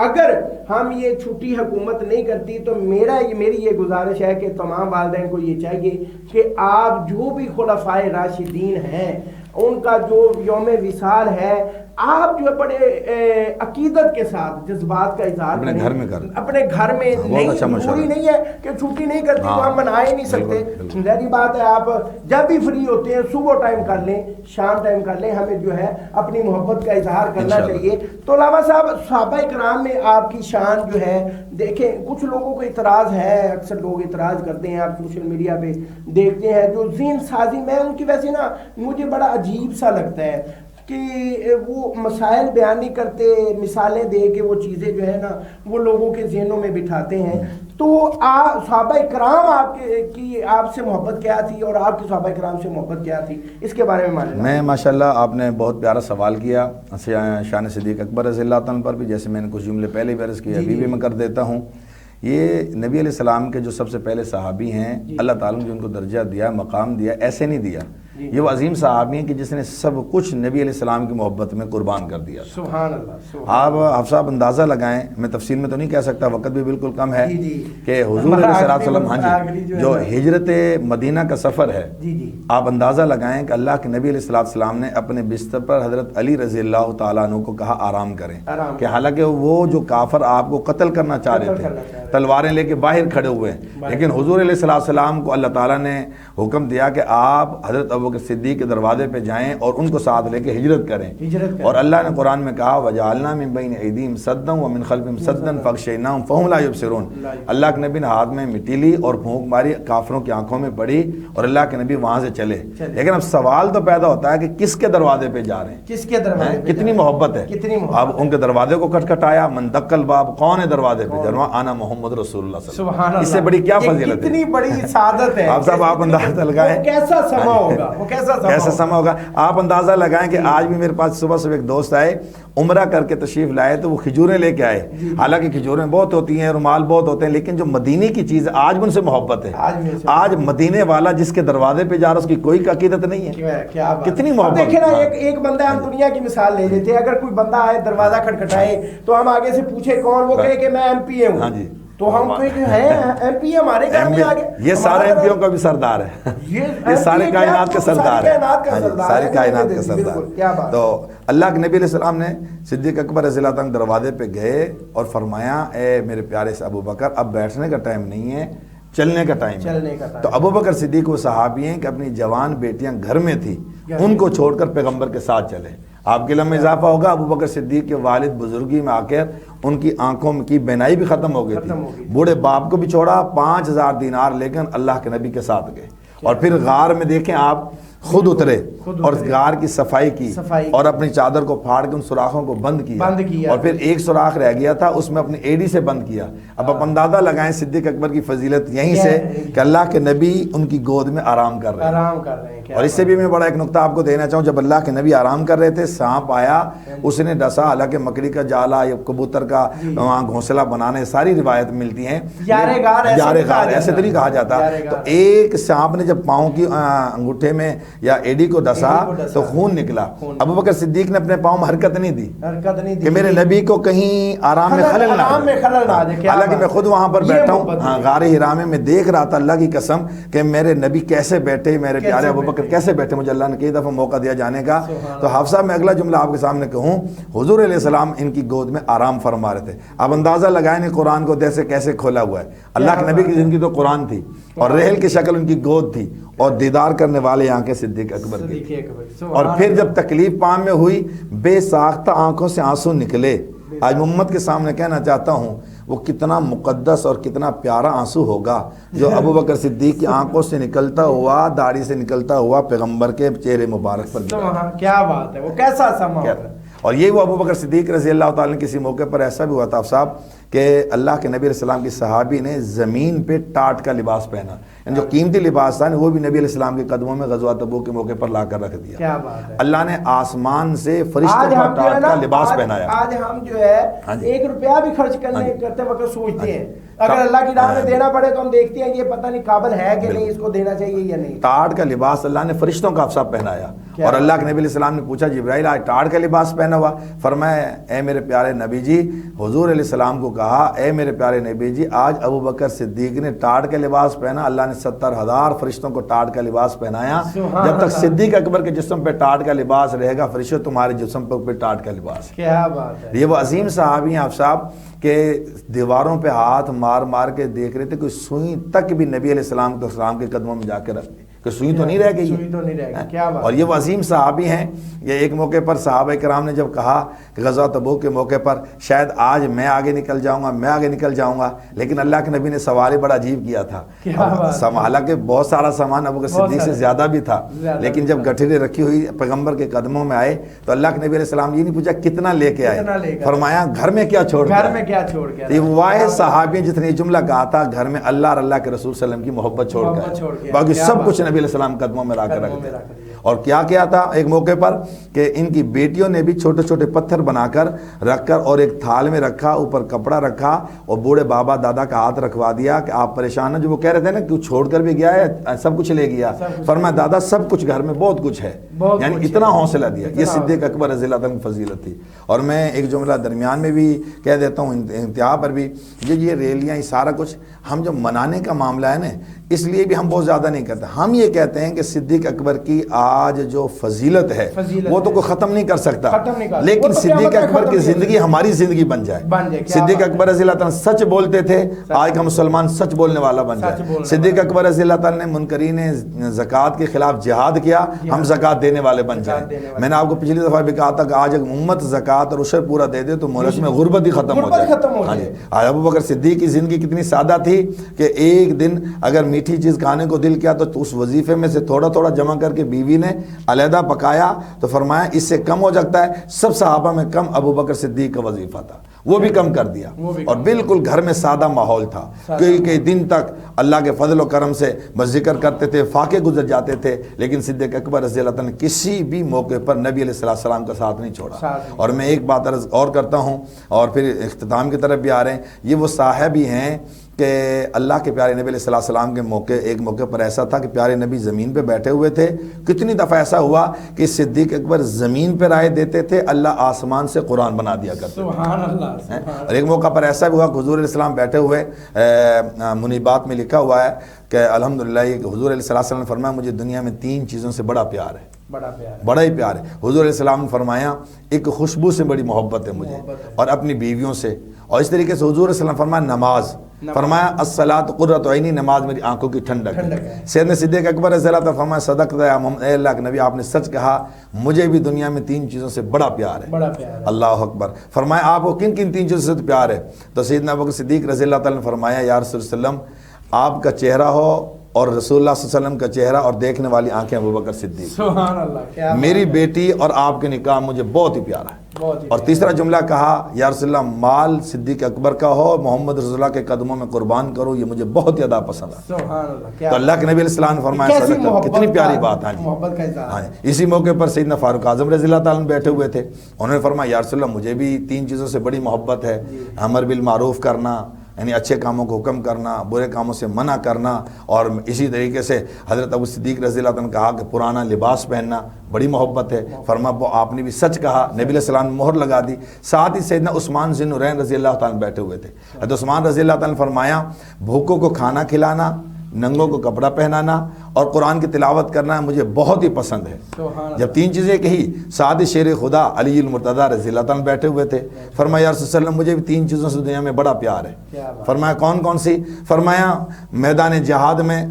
اگر ہم یہ چھٹی حکومت نہیں کرتی تو میری یہ گزارش ہے کہ تمام والدین کو یہ چاہیے کہ آپ جو بھی خلفائے راشدین ہیں ان کا جو یوم وصال ہے آپ جو بڑے عقیدت کے ساتھ جذبات کا اظہار اپنے گھر میں کریں، اپنے گھر میں نہیں، ضروری نہیں ہے کہ چھٹی نہیں کرتی تو ہم منا ہی نہیں سکتے، ظاہری بات ہے آپ جب بھی فری ہوتے ہیں صبح ٹائم کر لیں، شام ٹائم کر لیں، ہمیں جو ہے اپنی محبت کا اظہار کرنا چاہیے۔ تو علامہ صاحب صحابہ کرام میں آپ کی شان جو ہے، دیکھیں کچھ لوگوں کو اعتراض ہے، اکثر لوگ اعتراض کرتے ہیں، آپ سوشل میڈیا پہ دیکھتے ہیں جو ذہن سازی میں ان کی، ویسے نا مجھے بڑا عجیب سا لگتا ہے کہ وہ مسائل بیان نہیں کرتے، مثالیں دے کے وہ چیزیں جو ہے نا وہ لوگوں کے ذہنوں میں بٹھاتے ہیں۔ تو صحابہ کرام آپ سے محبت کیا تھی اور آپ کی صحابہ کرام سے محبت کیا تھی، اس کے بارے میں ماشاءاللہ آپ نے بہت پیارا سوال کیا شان صدیق اکبر رضی اللہ عنہ پر بھی، جیسے میں نے کچھ جملے پہلے بھی عرض کیا، ابھی بھی میں کر دیتا ہوں۔ یہ نبی علیہ السلام کے جو سب سے پہلے صحابی ہیں، اللہ تعالیٰ نے جو ان کو درجہ دیا، مقام دیا، ایسے نہیں دیا، یہ وہ عظیم صحابی ہیں کہ جس نے سب کچھ نبی علیہ السلام کی محبت میں قربان کر دیا۔ سبحان اللہ۔ آپ حفصہ آپ اندازہ لگائیں، میں تفصیل میں تو نہیں کہہ سکتا، وقت بھی بالکل کم ہے، کہ حضور علیہ السلام جو ہجرت مدینہ کا سفر ہے، آپ اندازہ لگائیں کہ اللہ کے نبی علیہ السلام نے اپنے بستر پر حضرت علی رضی اللہ تعالیٰ عنہ کو کہا آرام کریں، کہ حالانکہ وہ جو کافر آپ کو قتل کرنا چاہ رہے تھے، تلواریں لے کے باہر کھڑے ہوئے ہیں، لیکن حضور علیہ السلام کو اللہ تعالیٰ نے حکم دیا کہ آپ حضرت ابوبکر صدیق کے دروازے پہ جائیں اور ان کو ساتھ لے کے ہجرت کریں، اور اللہ نے قرآن میں کہا وَجَعَلْنَا مِن بَيْنِ أَيْدِيهِمْ سَدًّا وَمِن خَلْفِهِمْ سَدًّا فَأَغْشَيْنَاهُمْ فَهُمْ لَا يُبْصِرُونَ۔ اللہ کے نبی نے ہاتھ میں مٹی لی اور پھونک ماری، کافروں کی آنکھوں میں پڑی اور اللہ کے نبی وہاں سے چلے۔ لیکن اب سوال تو پیدا ہوتا ہے کہ کس کے دروازے پہ جا رہے ہیں، کس کے دروازے پہ، کتنی محبت ہے۔ اب ان کے دروازے کو کھٹکھٹایا، من دق الباب، کون ہے دروازے پہ؟ جنوا انا محمد رسول اللہ صلی اللہ علیہ وسلم۔ اس سے بڑی کیا فضیلت ہے، کتنی بڑی سعادت ہے۔ آپ صاحب آپ اندازہ لگائیں کیسا سما ہوگا، وہ کیسا سما ہوگا۔ آپ اندازہ لگائیں کہ آج بھی میرے پاس صبح ایک دوست آئے، عمرہ کر کے تشریف لائے تو وہ کھجوریں لے کے آئے، حالانکہ کھجوریں بہت ہوتی ہیں، رومال بہت ہوتے ہیں، لیکن جو مدینے کی چیز آج بھی ان سے محبت ہے۔ آج مدینے والا جس کے دروازے پہ جا رہا اس کی کوئی عقیدت نہیں ہے، کتنی محبت۔ دیکھیں نا ایک بندہ، ہم دنیا کی مثال لے لیتے ہیں، اگر کوئی بندہ آئے دروازہ کھٹکھٹائے تو ہم آگے سے پوچھے کون، وہ کہے کہ میں ایم پی ہوں، تو ہم کوئی جو ہے ایم پی ہمارے گھر میں آگے، یہ سارے ایم پیوں کا بھی سردار ہے، یہ سارے کائنات کے سردار ہے، سارے کائنات کے سردار۔ تو اللہ کے نبی علیہ السلام نے صدیق اکبر رضی اللہ عنہ دروازے پہ گئے اور فرمایا اے میرے پیارے سے ابو بکر، اب بیٹھنے کا ٹائم نہیں ہے، چلنے کا ٹائم ہے۔ تو ابو بکر صدیق وہ صحابی ہیں کہ اپنی جوان بیٹیاں گھر میں تھی، ان کو چھوڑ کر پیغمبر کے ساتھ چلے۔ آپ کے علم میں اضافہ ہوگا، ابو بکر صدیق کے والد بزرگی میں آ کر ان کی آنکھوں کی بینائی بھی ختم ہو گئی تھی، بوڑھے باپ کو بھی چھوڑا، 5000 دینار لیکن اللہ کے نبی کے ساتھ گئے، اور پھر غار میں دیکھیں آپ خود اترے اور غار کی صفائی کی اور اپنی چادر کو پھاڑ کے ان سوراخوں کو بند کیا، اور پھر ایک سوراخ رہ گیا تھا اس میں اپنی ایڑی سے بند کیا۔ اب آپ اندازہ لگائیں صدیق اکبر کی فضیلت یہیں سے کہ اللہ کے نبی ان کی گود میں آرام کر رہے ہیں۔ اور اس سے بھی میں بڑا ایک نقطہ آپ کو دینا چاہوں، جب اللہ کے نبی آرام کر رہے تھے سانپ آیا، اس نے ڈسا، حالانکہ مکڑی کا جالا یا کبوتر کا وہاں گھونسلہ بنانے ساری روایت ملتی ہیں، یار غار ایسے تو نہیں کہا جاتا۔ تو ایک سانپ نے جب پاؤں کی انگوٹھے میں یا ایڈی کو ڈسا تو خون نکلا، ابو بکر صدیق نے اپنے پاؤں میں حرکت نہیں دی کہ میرے نبی کو کہیں آرام میں خلل نہ دے۔ حالانکہ میں خود وہاں پر بیٹھا ہوں غار حرا میں، میں دیکھ رہا تھا اللہ کی قسم کہ میرے نبی کیسے بیٹھے، میرے پیارے ابو بکر کیسے بیٹھے، مجھے اللہ نے کئی دفعہ موقع دیا جانے کا۔ تو حافظہ میں اگلا جملہ آپ کے سامنے کہوں، حضور علیہ السلام ان کی گود میں آرام فرما رہے تھے۔ اب اندازہ لگائیں قرآن کو جیسے کیسے کھولا ہوا ہے، اللہ کے نبی کی زندگی تو قرآن تھی اور رحل کی شکل ان کی گود تھی، اور دیدار کرنے والے آنکھیں صدیق اکبر کی، اور پھر جب تکلیف پام میں ہوئی بے ساختہ آنکھوں سے آنسو نکلے۔ آج امت کے سامنے کہنا چاہتا ہوں وہ کتنا مقدس اور کتنا پیارا آنسو ہوگا جو ابو بکر صدیق کی آنکھوں سے نکلتا ہوا، داڑھی سے نکلتا ہوا پیغمبر کے چہرے مبارک پر گرا۔ کیا بات ہے، وہ کیسا سما۔ اور یہ وہ ابو بکر صدیق رضی اللہ تعالیٰ نے کسی موقع پر ایسا بھی ہوا تھا صاحب کہ اللہ کے نبی علیہ السلام کی صحابی نے زمین پہ ٹاٹ کا لباس پہنا، یعنی جو قیمتی لباس تھا وہ بھی نبی علیہ السلام کے قدموں میں غزوہ تبوک کے موقع پر لا کر رکھ دیا۔ کیا بات ہے، اللہ نے آسمان سے فرشتوں کو ٹاٹ کا لباس پہنایا۔ آج ہم جو ہے 1 روپیہ بھی خرچ کرتے وقت سوچتے ہیں اگر اللہ کی راہ میں دینا پڑے تو ہم دیکھتے ہیں یہ پتہ نہیں قابل ہے کہ نہیں، اس کو دینا چاہیے یا نہیں۔ ٹاٹ کا لباس اللہ نے فرشتوں کا افسا پہنایا، اور اللہ کے نبی علیہ السلام نے پوچھا جبرائیل آج ٹاٹ کا لباس پہنا ہوا؟ فرمایا اے میرے پیارے نبی جی، حضور علیہ السلام کو کہا اے میرے پیارے نبی جی، آج ابو بکر صدیق نے ٹاٹ کا لباس پہنا، اللہ نے 70,000 فرشتوں کو ٹاٹ کا لباس پہنایا۔ جب تک صدیق اکبر کے جسم پہ ٹاٹ کا لباس رہے گا، فرشتوں تمہارے جسم پہ ٹاٹ کا لباس۔ کیا بات ہے، یہ وہ عظیم صحابی ہیں آپ صاحب کہ دیواروں پہ ہاتھ مار مار کے دیکھ رہے تھے، کوئی سوئی تک بھی نبی علیہ السلام کے قدموں میں جا کے رکھ دی کہ سوئی تو نہیں رہ گئی، سوئی تو نہیں رہ گئی۔ کیا بات، اور یہ وہ عظیم صحابی ہیں۔ یہ ایک موقع پر صحابہ کرام نے جب کہا کہ غزوہ تبوک کے موقع پر شاید آج میں آگے نکل جاؤں گا، لیکن اللہ کے نبی نے سوال ہی بڑا عجیب کیا تھا۔ حالانکہ بہت سارا سامان ابو بکر صدیق سے زیادہ بھی تھا، لیکن جب گٹھڑی رکھی ہوئی پیغمبر کے قدموں میں آئے تو اللہ کے نبی علیہ السلام یہ نہیں پوچھا کتنا لے کے آئے، فرمایا گھر میں کیا چھوڑ کے۔ یہ واحد صحابی جس نے یہ جملہ کہا تھا، گھر میں اللہ اور اللہ کے رسول صلی اللہ علیہ وسلم کی محبت چھوڑ کر، باقی سب کچھ نبی علیہ السلام قدموں میں لا کر رکھ دیا۔ اور کیا کیا تھا ایک موقع پر کہ ان کی بیٹیوں نے بھی چھوٹے چھوٹے پتھر بنا کر رکھ کر اور ایک تھال میں رکھا، اوپر کپڑا رکھا اور بوڑھے بابا دادا کا ہاتھ رکھوا دیا کہ آپ پریشان ہیں، جو وہ کہہ رہے تھے نا کہ چھوڑ کر بھی گیا ہے سب کچھ لے گیا، فرمایا دادا سب کچھ گھر میں بہت کچھ ہے، یعنی اتنا حوصلہ دیا۔ یہ صدیق اکبر رضی اللہ عنہ کی فضیلت تھی۔ اور میں ایک جملہ درمیان میں بھی کہہ دیتا ہوں، انتہا پر بھی، یہ ریلیاں یہ سارا کچھ ہم جو منانے کا معاملہ ہے نا، اس لیے بھی ہم بہت زیادہ نہیں کرتے۔ ہم یہ کہتے ہیں کہ صدیق اکبر کی آج جو فضیلت ہے وہ تو کوئی ختم نہیں کر سکتا، لیکن صدیق اکبر کی زندگی ہماری زندگی بن جائے۔ صدیق اکبر رضی اللہ تعالیٰ سچ بولتے تھے، آج کا مسلمان سچ بولنے والا بن جائے۔ صدیق اکبر رضی اللہ تعالیٰ نے منکرین زکوٰۃ کے خلاف جہاد کیا، ہم زکوٰۃ دینے والے بن جائیں۔ میں نے آپ کو پچھلی دفعہ بھی کہا تھا کہ آج امت زکوٰۃ اور عشر پورا دے دے تو ملک میں غربت ہی ختم ہو جائے۔ آج ابو بکر صدیق کی زندگی کتنی سادہ تھی کہ ایک دن اگر میٹھی چیز کھانے کو دل کیا تو اس وظیفے میں سے تھوڑا تھوڑا جمع کر کے بیوی نے علیحدہ پکایا تو فرمایا اس سے کم ہو جاتا ہے، سب صحابہ میں کم ابو بکر صدیق کا وظیفہ تھا، وہ بھی کم کر دیا، اور بالکل گھر میں سادہ ماحول تھا۔ کئی دن تک اللہ کے فضل و کرم سے بس ذکر کرتے تھے، فاقے گزر جاتے تھے، لیکن صدیق اکبر رضی اللہ عنہ نے کسی بھی موقع پر نبی علیہ السلام کا ساتھ نہیں چھوڑا۔ اور میں ایک بات عرض اور کرتا ہوں اور پھر اختتام کی طرف بھی آ رہے ہیں، یہ وہ صحابی ہیں کہ اللہ کے پیارے نبی علیہ السلام کے ایک موقع پر ایسا تھا کہ پیارے نبی زمین پہ بیٹھے ہوئے تھے، کتنی دفعہ ایسا ہوا کہ صدیق اکبر زمین پہ رائے دیتے تھے، اللہ آسمان سے قرآن بنا دیا کرتے تھے۔ سبحان اللہ۔ اور ایک موقع پر ایسا بھی ہوا کہ حضور علیہ السلام بیٹھے ہوئے، منیبات میں لکھا ہوا ہے کہ الحمدللہ یہ کہ حضور علیہ السلام نے فرمایا مجھے دنیا میں 3 چیزوں سے بڑا پیار ہے، بڑا ہی پیار ہے۔ حضور علیہ السلام نے فرمایا ایک خوشبو سے بڑی محبت ہے مجھے، اور اپنی بیویوں سے، اور اس طریقے سے حضور علیہ السلام فرمایا نماز، فرمایا الصلاۃ قرۃ عینی، نماز میری آنکھوں کی ٹھنڈک ہے۔ سیدنا صدیق اکبر رضی اللہ عنہ فرمایا صدقت یا محمد، اے اللہ کے نبی آپ نے سچ کہا، مجھے بھی دنیا میں 3 چیزوں سے بڑا پیار ہے۔ اللہ اکبر۔ فرمایا آپ کو کن کن 3 چیزوں سے پیار ہے؟ تو سیدنا ابوبکر صدیق رضی اللہ تعالیٰ نے فرمایا یا رسول اللہ صلی اللہ علیہ وسلم آپ کا چہرہ ہو اور رسول اللہ صلی اللہ علیہ وسلم کا چہرہ اور دیکھنے والی آنکھیں ابوبکر صدیق، سبحان اللہ، میری بیٹی اور آپ کے نکاح مجھے بہت ہی پیارا ہے۔ اور تیسرا جملہ کہا یا رسول اللہ مال صدیق اکبر کا ہو، محمد رسول اللہ کے قدموں میں قربان کرو، یہ مجھے بہت زیادہ پسند ہے۔ سبحان اللہ۔ تو اللہ کے نبی علیہ السلام نے فرمایا کتنی پیاری بات ہے۔ اسی موقع پر سیدنا فاروق اعظم رضی اللہ تعالیٰ بیٹھے ہوئے تھے، انہوں نے فرمایا یا رسول اللہ مجھے بھی 3 چیزوں سے بڑی محبت ہے، امر بالمعروف کرنا یعنی اچھے کاموں کو حکم کرنا، برے کاموں سے منع کرنا، اور اسی طریقے سے حضرت ابو صدیق رضی اللہ عنہ نے کہا کہ پرانا لباس پہننا بڑی محبت ہے۔ فرمایا وہ آپ نے بھی سچ کہا، نبی علیہ السلام نے مہر لگا دی۔ ساتھ ہی سیدنا عثمان ذی النورین رضی اللہ تعالیٰ بیٹھے ہوئے تھے، حضرت عثمان رضی اللہ تعالیٰ نے فرمایا بھوکوں کو کھانا کھلانا، ننگوں کو کپڑا پہنانا اور قرآن کی تلاوت کرنا مجھے بہت ہی پسند ہے۔ جب 3 چیزیں کہی، ساتھ ہی شیر خدا علی المرتضیٰ رضی اللہ تعالیٰ بیٹھے ہوئے تھے، فرمایا یا رسول اللہ علیہ وسلم مجھے بھی 3 چیزوں سے دنیا میں بڑا پیار ہے۔ فرمایا کون کون سی؟ فرمایا میدان جہاد میں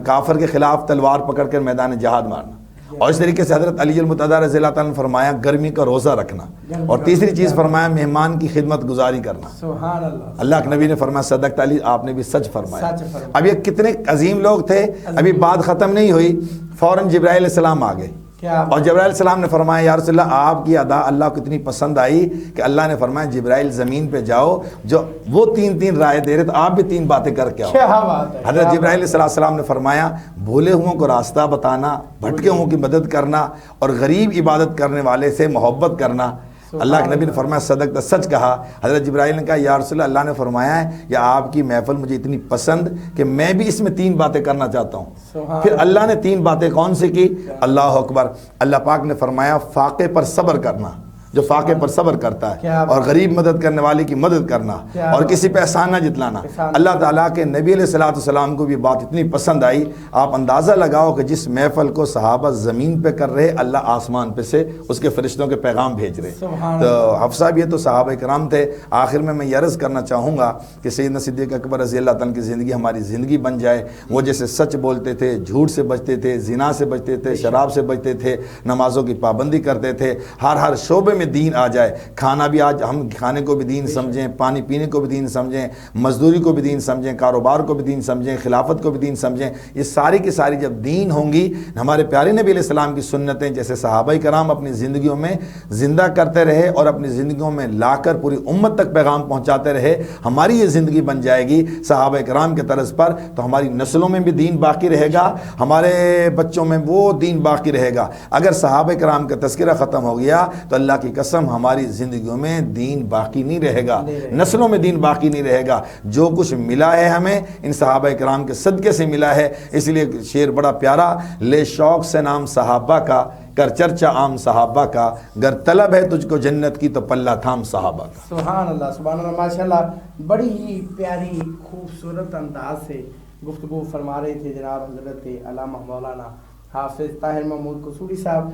کافر کے خلاف تلوار پکڑ کر میدان جہاد مارنا، اور اس طریقے سے حضرت علی المرتضیٰ رضی اللہ تعالیٰ نے فرمایا گرمی کا روزہ رکھنا، اور تیسری چیز فرمایا مہمان کی خدمت گزاری کرنا۔ سبحان اللہ۔ اللہ کے نبی نے فرمایا صدقت علی، آپ نے بھی سچ فرمایا۔ اب یہ کتنے عظیم لوگ تھے، ابھی بات ختم نہیں ہوئی، فوراً جبرائیل علیہ السلام آ گئے اور جبرائیل علیہ السلام نے فرمایا یا رسول اللہ آپ کی ادا اللہ کو اتنی پسند آئی کہ اللہ نے فرمایا جبرائیل زمین پہ جاؤ، جو وہ 3 رائے دے رہے تو آپ بھی 3 باتیں کر کے آؤ۔ حضرت جبرائیل علیہ السلام نے فرمایا بھولے ہوں کو راستہ بتانا، بھٹکے ہوں کی مدد کرنا، اور غریب عبادت کرنے والے سے محبت کرنا۔ اللہ کے نبی نے فرمایا صدق، سچ کہا۔ حضرت جبرائیل نے کہا یا رسول اللہ اللہ نے فرمایا ہے یا آپ کی محفل مجھے اتنی پسند کہ میں بھی اس میں 3 باتیں کرنا چاہتا ہوں۔ پھر اللہ نے 3 باتیں کون سی کی؟ اللہ اکبر۔ اللہ پاک نے فرمایا فاقے پر صبر کرنا، جو فاقے پر صبر کرتا ہے، اور غریب مدد کرنے والے کی مدد کرنا، اور کسی پہ احسان نہ جتلانا۔ اللہ تعالیٰ کے نبی علیہ الصلوۃ والسلام کو بھی بات اتنی پسند آئی، آپ اندازہ لگاؤ کہ جس محفل کو صحابہ زمین پہ کر رہے اللہ آسمان پہ سے اس کے فرشتوں کے پیغام بھیج رہے۔ تو حفصہ بھی یہ تو صحابہ کرام تھے۔ آخر میں یہ عرض کرنا چاہوں گا کہ سیدنا صدیق اکبر رضی اللہ تعالیٰ کی زندگی ہماری زندگی بن جائے۔ وہ جیسے سچ بولتے تھے، جھوٹ سے بچتے تھے، زنا سے بچتے تھے، شراب سے بچتے تھے، نمازوں کی پابندی کرتے تھے، ہر شعبے میں دین آ جائے۔ کھانا بھی آج ہم کھانے کو بھی دین سمجھیں، پانی پینے کو بھی دین سمجھیں، مزدوری کو بھی دین سمجھیں، کاروبار کو بھی دین سمجھیں، خلافت کو بھی دین سمجھیں۔ یہ ساری کی ساری جب دین ہوں گی، ہمارے پیارے نبی علیہ السلام کی سنتیں جیسے صحابہ کرام اپنی زندگیوں میں زندہ کرتے رہے اور اپنی زندگیوں میں لا کر پوری امت تک پیغام پہنچاتے رہے، ہماری یہ زندگی بن جائے گی صحابہ کرام کے طرز پر، تو ہماری نسلوں میں بھی دین باقی رہے گا، ہمارے بچوں میں وہ دین باقی رہے گا۔ اگر صحابہ کرام کا تذکرہ ختم ہو گیا تو اللہ کی قسم ہماری زندگیوں میں دین باقی نہیں رہے گا، نسلوں میں دین باقی نہیں رہے گا۔ جو کچھ ملا ہے ہمیں ان صحابہ کرام کے صدقے سے ملا ہے۔ اس لیے شعر بڑا پیارا، لے شوق سے نام صحابہ کا، کر چرچا عام صحابہ کا، گر طلب ہے تجھ کو جنت کی تو پلہ تھام صحابہ کا۔ سبحان اللہ، سبحان اللہ، ماشاءاللہ، بڑی ہی پیاری خوبصورت انداز سے گفتگو فرما رہے تھے جناب حضرت علامہ مولانا حافظ طاہر محمود قصوری صاحب۔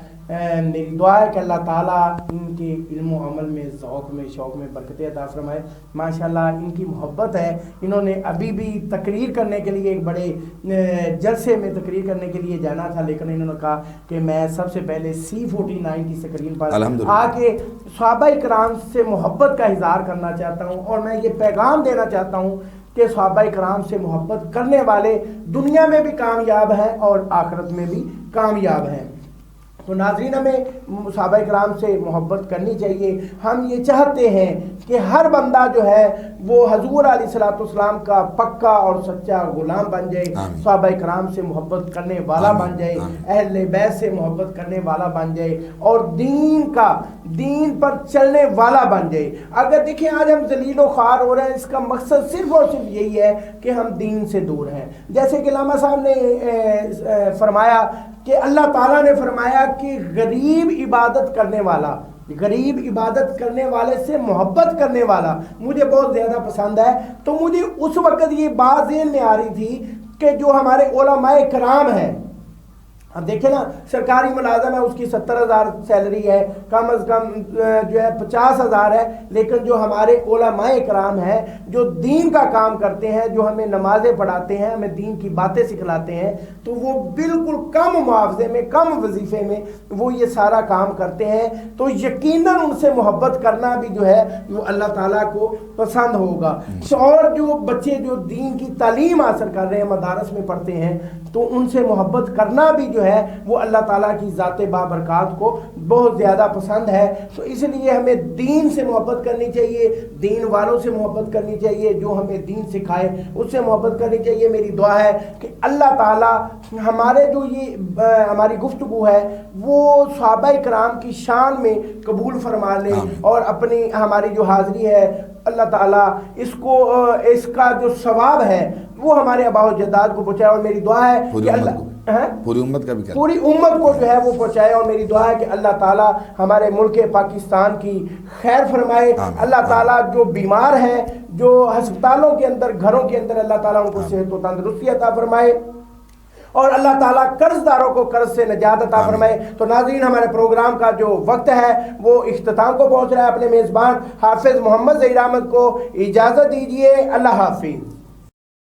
میری دعا ہے کہ اللہ تعالیٰ ان کے علم و عمل میں، ذوق میں، شوق میں برکتیں عطا فرمائے۔ ماشاءاللہ ان کی محبت ہے، انہوں نے ابھی بھی تقریر کرنے کے لیے ایک بڑے جلسے میں تقریر کرنے کے لیے جانا تھا، لیکن انہوں نے کہا کہ میں سب سے پہلے C49 کی سکرین پر آ کے صحابہ کرام سے محبت کا اظہار کرنا چاہتا ہوں، اور میں یہ پیغام دینا چاہتا ہوں کہ صحابہ کرام سے محبت کرنے والے دنیا میں بھی کامیاب ہیں اور آخرت میں بھی کامیاب ہیں۔ تو ناظرین ہمیں صحابہ کرام سے محبت کرنی چاہیے۔ ہم یہ چاہتے ہیں کہ ہر بندہ جو ہے وہ حضور علیہ الصلوۃ والسلام کا پکا اور سچا غلام بن جائے، صحابہ کرام سے محبت کرنے والا بن جائے، اہل بیت سے محبت کرنے والا بن جائے، اور دین پر چلنے والا بن جائے۔ اگر دیکھیں آج ہم ذلیل و خوار ہو رہے ہیں، اس کا مقصد صرف اور صرف یہی ہے کہ ہم دین سے دور ہیں۔ جیسے کہ علامہ صاحب نے فرمایا کہ اللہ تعالیٰ نے فرمایا کہ غریب عبادت کرنے والے سے محبت کرنے والا مجھے بہت زیادہ پسند ہے۔ تو مجھے اس وقت یہ بات ذہن میں آ رہی تھی کہ جو ہمارے علماء کرام ہیں، اب دیکھیں نا، سرکاری ملازم ہے، اس کی 70,000 سیلری ہے، کم از کم جو ہے 50,000 ہے، لیکن جو ہمارے علماء کرام ہیں جو دین کا کام کرتے ہیں، جو ہمیں نمازیں پڑھاتے ہیں، ہمیں دین کی باتیں سکھلاتے ہیں، تو وہ بالکل کم معاوضے میں، کم وظیفے میں وہ یہ سارا کام کرتے ہیں۔ تو یقیناً ان سے محبت کرنا بھی جو ہے وہ اللہ تعالیٰ کو پسند ہوگا۔ اور جو بچے جو دین کی تعلیم حاصل کر رہے ہیں، مدارس میں پڑھتے ہیں، تو ان سے محبت کرنا بھی جو ہے وہ اللہ تعالیٰ کی ذات بابرکات کو بہت زیادہ پسند ہے۔ تو اس لیے ہمیں دین سے محبت کرنی چاہیے، دین والوں سے محبت کرنی چاہیے، جو ہمیں دین سکھائے اس سے محبت کرنی چاہیے۔ میری دعا ہے کہ اللہ تعالیٰ ہمارے جو یہ ہماری گفتگو ہے وہ صحابہ کرام کی شان میں قبول فرما لے، اور اپنی ہماری جو حاضری ہے اللہ تعالیٰ اس کا جو ثواب ہے وہ ہمارے آباء و جداد کو پہنچائے۔ اور میری دعا ہے کہ اللہ پوری امت کا بھی کرے، پوری امت کو جو ہے وہ پہنچائے۔ اور میری دعا ہے کہ اللہ تعالیٰ ہمارے ملک پاکستان کی خیر فرمائے۔ اللہ تعالیٰ جو بیمار ہیں، جو ہسپتالوں کے اندر، گھروں کے اندر، اللہ تعالیٰ ان کو صحت و تندرستی عطا فرمائے، اور اللہ تعالیٰ قرض داروں کو قرض سے نجات عطا فرمائے۔ تو ناظرین ہمارے پروگرام کا جو وقت ہے وہ اختتام کو پہنچ رہا ہے۔ اپنے میزبان حافظ محمد ظہیر احمد کو اجازت دیجیے۔ اللہ حافظ۔